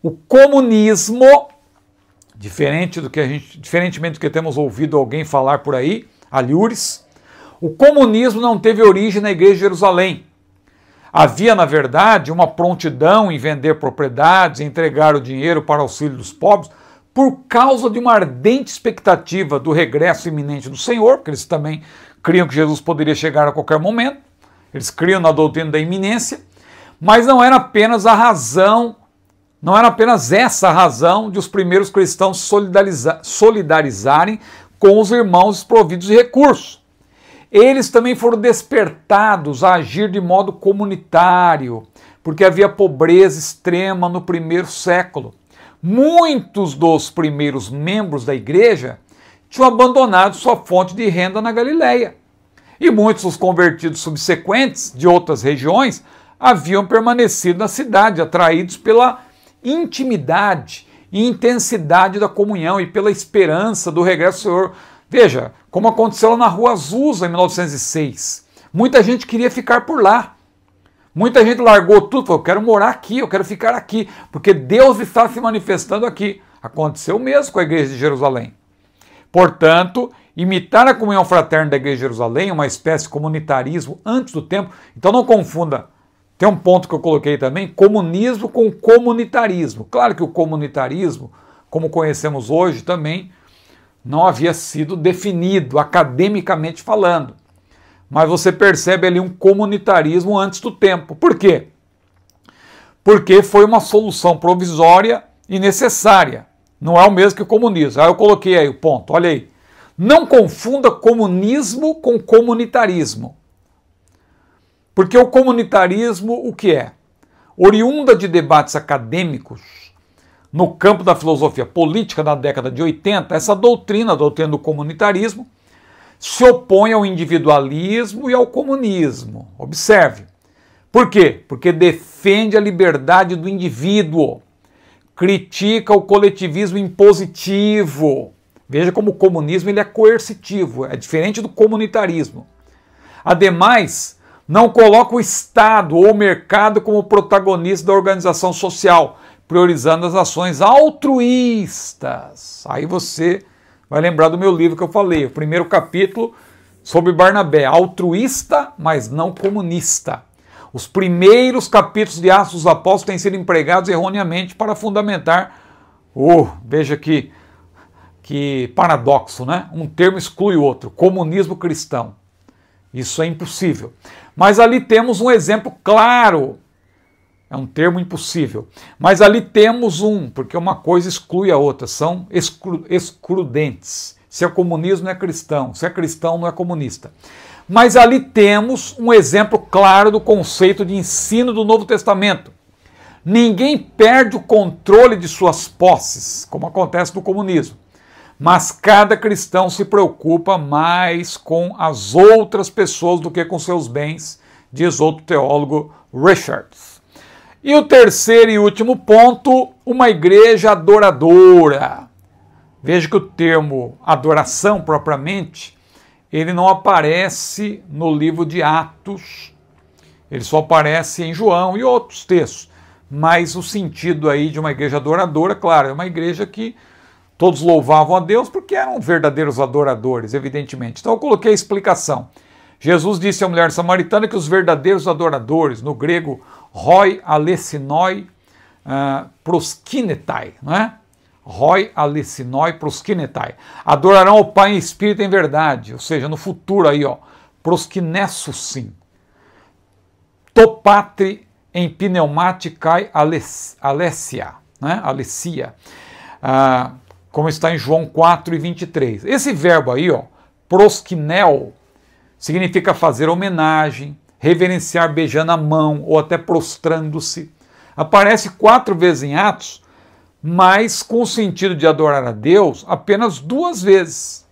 o comunismo, diferentemente do que temos ouvido alguém falar por aí, alhures, o comunismo não teve origem na igreja de Jerusalém. Havia, na verdade, uma prontidão em vender propriedades, entregar o dinheiro para auxílio dos pobres, por causa de uma ardente expectativa do regresso iminente do Senhor, porque eles também criam que Jesus poderia chegar a qualquer momento, eles criam na doutrina da iminência, mas não era apenas essa a razão de os primeiros cristãos se solidarizarem com os irmãos desprovidos de recursos. Eles também foram despertados a agir de modo comunitário, porque havia pobreza extrema no primeiro século. Muitos dos primeiros membros da igreja tinham abandonado sua fonte de renda na Galileia. E muitos dos convertidos subsequentes de outras regiões haviam permanecido na cidade, atraídos pela intimidade e intensidade da comunhão e pela esperança do regresso do Senhor. Veja, como aconteceu lá na Rua Azusa em 1906. Muita gente queria ficar por lá. Muita gente largou tudo, falou, eu quero morar aqui, eu quero ficar aqui, porque Deus está se manifestando aqui. Aconteceu mesmo com a igreja de Jerusalém. Portanto, imitar a comunhão fraterna da igreja de Jerusalém, uma espécie de comunitarismo antes do tempo, então não confunda, tem um ponto que eu coloquei também, comunismo com comunitarismo. Claro que o comunitarismo, como conhecemos hoje também, não havia sido definido academicamente falando. Mas você percebe ali um comunitarismo antes do tempo. Por quê? Porque foi uma solução provisória e necessária. Não é o mesmo que o comunismo. Aí eu coloquei aí o ponto, olha aí. Não confunda comunismo com comunitarismo. Porque o comunitarismo, o que é? oriunda de debates acadêmicos no campo da filosofia política da década de 80, essa doutrina, a doutrina do comunitarismo, se opõe ao individualismo e ao comunismo. Observe. Por quê? Porque defende a liberdade do indivíduo, critica o coletivismo impositivo. Veja como o comunismo ele é coercitivo, é diferente do comunitarismo. Ademais, não coloca o Estado ou o mercado como protagonista da organização social, priorizando as ações altruístas. Aí você vai lembrar do meu livro que eu falei, o primeiro capítulo sobre Barnabé, altruísta, mas não comunista. Os primeiros capítulos de Atos dos Apóstolos têm sido empregados erroneamente para fundamentar, veja que paradoxo, né? Um termo exclui o outro, comunismo cristão. Isso é impossível. Mas ali temos um exemplo claro. É um termo impossível. Mas ali temos porque uma coisa exclui a outra, são excludentes. Se é comunismo, não é cristão. Se é cristão, não é comunista. Mas ali temos um exemplo claro do conceito de ensino do Novo Testamento. Ninguém perde o controle de suas posses, como acontece no comunismo. Mas cada cristão se preocupa mais com as outras pessoas do que com seus bens, diz outro teólogo, Richards. E o terceiro e último ponto, uma igreja adoradora. Veja que o termo adoração propriamente, ele não aparece no livro de Atos, ele só aparece em João e outros textos. Mas o sentido aí de uma igreja adoradora, claro, é uma igreja que todos louvavam a Deus porque eram verdadeiros adoradores, evidentemente. Então eu coloquei a explicação. Jesus disse à mulher samaritana que os verdadeiros adoradores, no grego, roi alesinoi proskinetai, não é? Roi alesinoi proskinetai. Adorarão ao Pai em espírito e em verdade, ou seja, no futuro aí, ó, proskinessusim. Topatri em pneumaticae alesia, né? Alesia. Como está em João 4:23. Esse verbo aí, ó, proskinel, significa fazer homenagem, reverenciar beijando a mão ou até prostrando-se. Aparece 4 vezes em Atos, mas com o sentido de adorar a Deus apenas 2 vezes.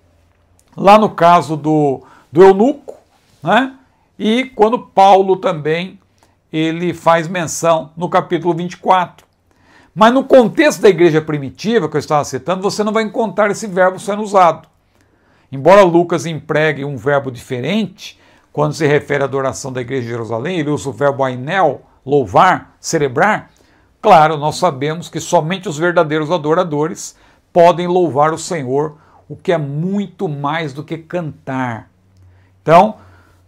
Lá no caso do eunuco, né? E quando Paulo também ele faz menção no capítulo 24. Mas no contexto da igreja primitiva, que eu estava citando, você não vai encontrar esse verbo sendo usado. Embora Lucas empregue um verbo diferente, quando se refere à adoração da igreja de Jerusalém, ele usa o verbo ainel, louvar, celebrar. Claro, nós sabemos que somente os verdadeiros adoradores podem louvar o Senhor, o que é muito mais do que cantar. Então,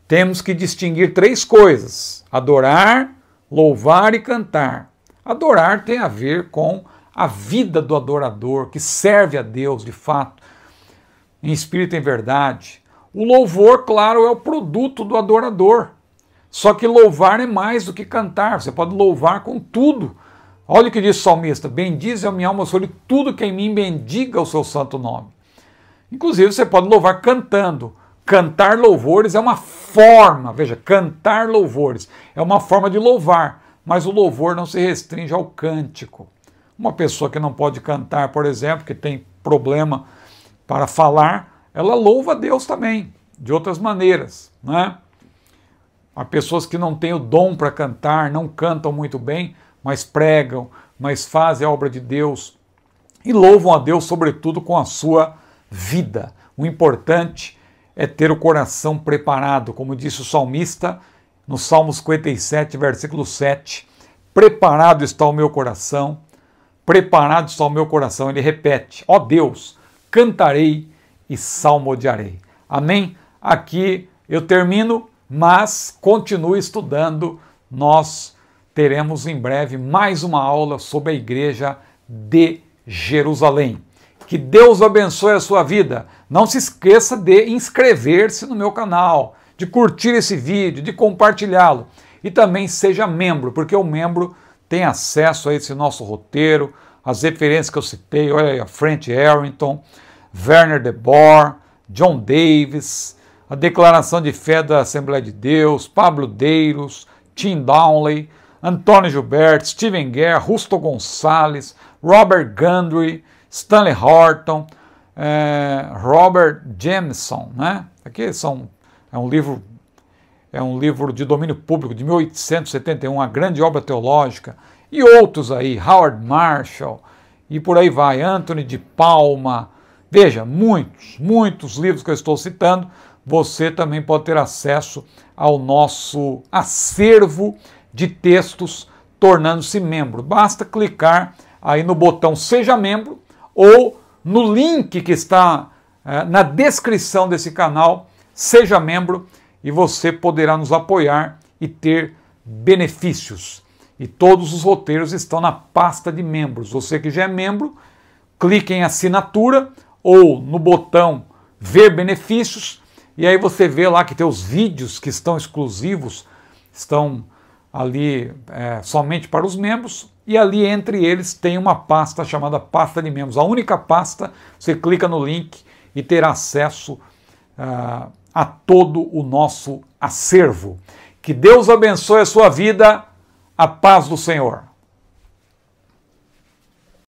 temos que distinguir 3 coisas: adorar, louvar e cantar. Adorar tem a ver com a vida do adorador, que serve a Deus de fato, em espírito e em verdade. O louvor, claro, é o produto do adorador. Só que louvar é mais do que cantar. Você pode louvar com tudo. Olha o que diz o salmista: bendize a minha alma sobre tudo que em mim bendiga o seu santo nome. Inclusive você pode louvar cantando. Cantar louvores é uma forma, veja, cantar louvores é uma forma de louvar, mas o louvor não se restringe ao cântico. Uma pessoa que não pode cantar, por exemplo, que tem problema para falar, ela louva a Deus também, de outras maneiras, né? Há pessoas que não têm o dom para cantar, não cantam muito bem, mas pregam, mas fazem a obra de Deus e louvam a Deus, sobretudo, com a sua vida. O importante é ter o coração preparado, como disse o salmista no Salmo 57, versículo 7, preparado está o meu coração, preparado está o meu coração. Ele repete: ó Deus, cantarei e salmodiarei. Amém? Aqui eu termino, mas continue estudando. Nós teremos em breve mais uma aula sobre a igreja de Jerusalém. Que Deus abençoe a sua vida. Não se esqueça de inscrever-se no meu canal, de curtir esse vídeo, de compartilhá-lo. E também seja membro, porque o membro tem acesso a esse nosso roteiro, as referências que eu citei. Olha aí, a Frank Harrington, Werner de Boer, John Davis, a Declaração de Fé da Assembleia de Deus, Pablo Deiros, Tim Downley, Antônio Gilberto, Steven Guerra, Rusto Gonçalves, Robert Gundry, Stanley Horton, Robert Jameson, né? Aqui é um livro de domínio público de 1871, uma grande obra teológica, e outros aí, Howard Marshall, e por aí vai, Anthony de Palma. Veja, muitos livros que eu estou citando, você também pode ter acesso ao nosso acervo de textos tornando-se membro. Basta clicar aí no botão Seja Membro ou no link que está na descrição desse canal, Seja Membro, e você poderá nos apoiar e ter benefícios. E todos os roteiros estão na pasta de membros. Você que já é membro, clique em assinatura ou no botão Ver Benefícios, e aí você vê lá que tem os vídeos que estão exclusivos, estão ali somente para os membros, e ali entre eles tem uma pasta chamada Pasta de Membros. A única pasta, você clica no link e terá acesso a todo o nosso acervo. Que Deus abençoe a sua vida, a paz do Senhor.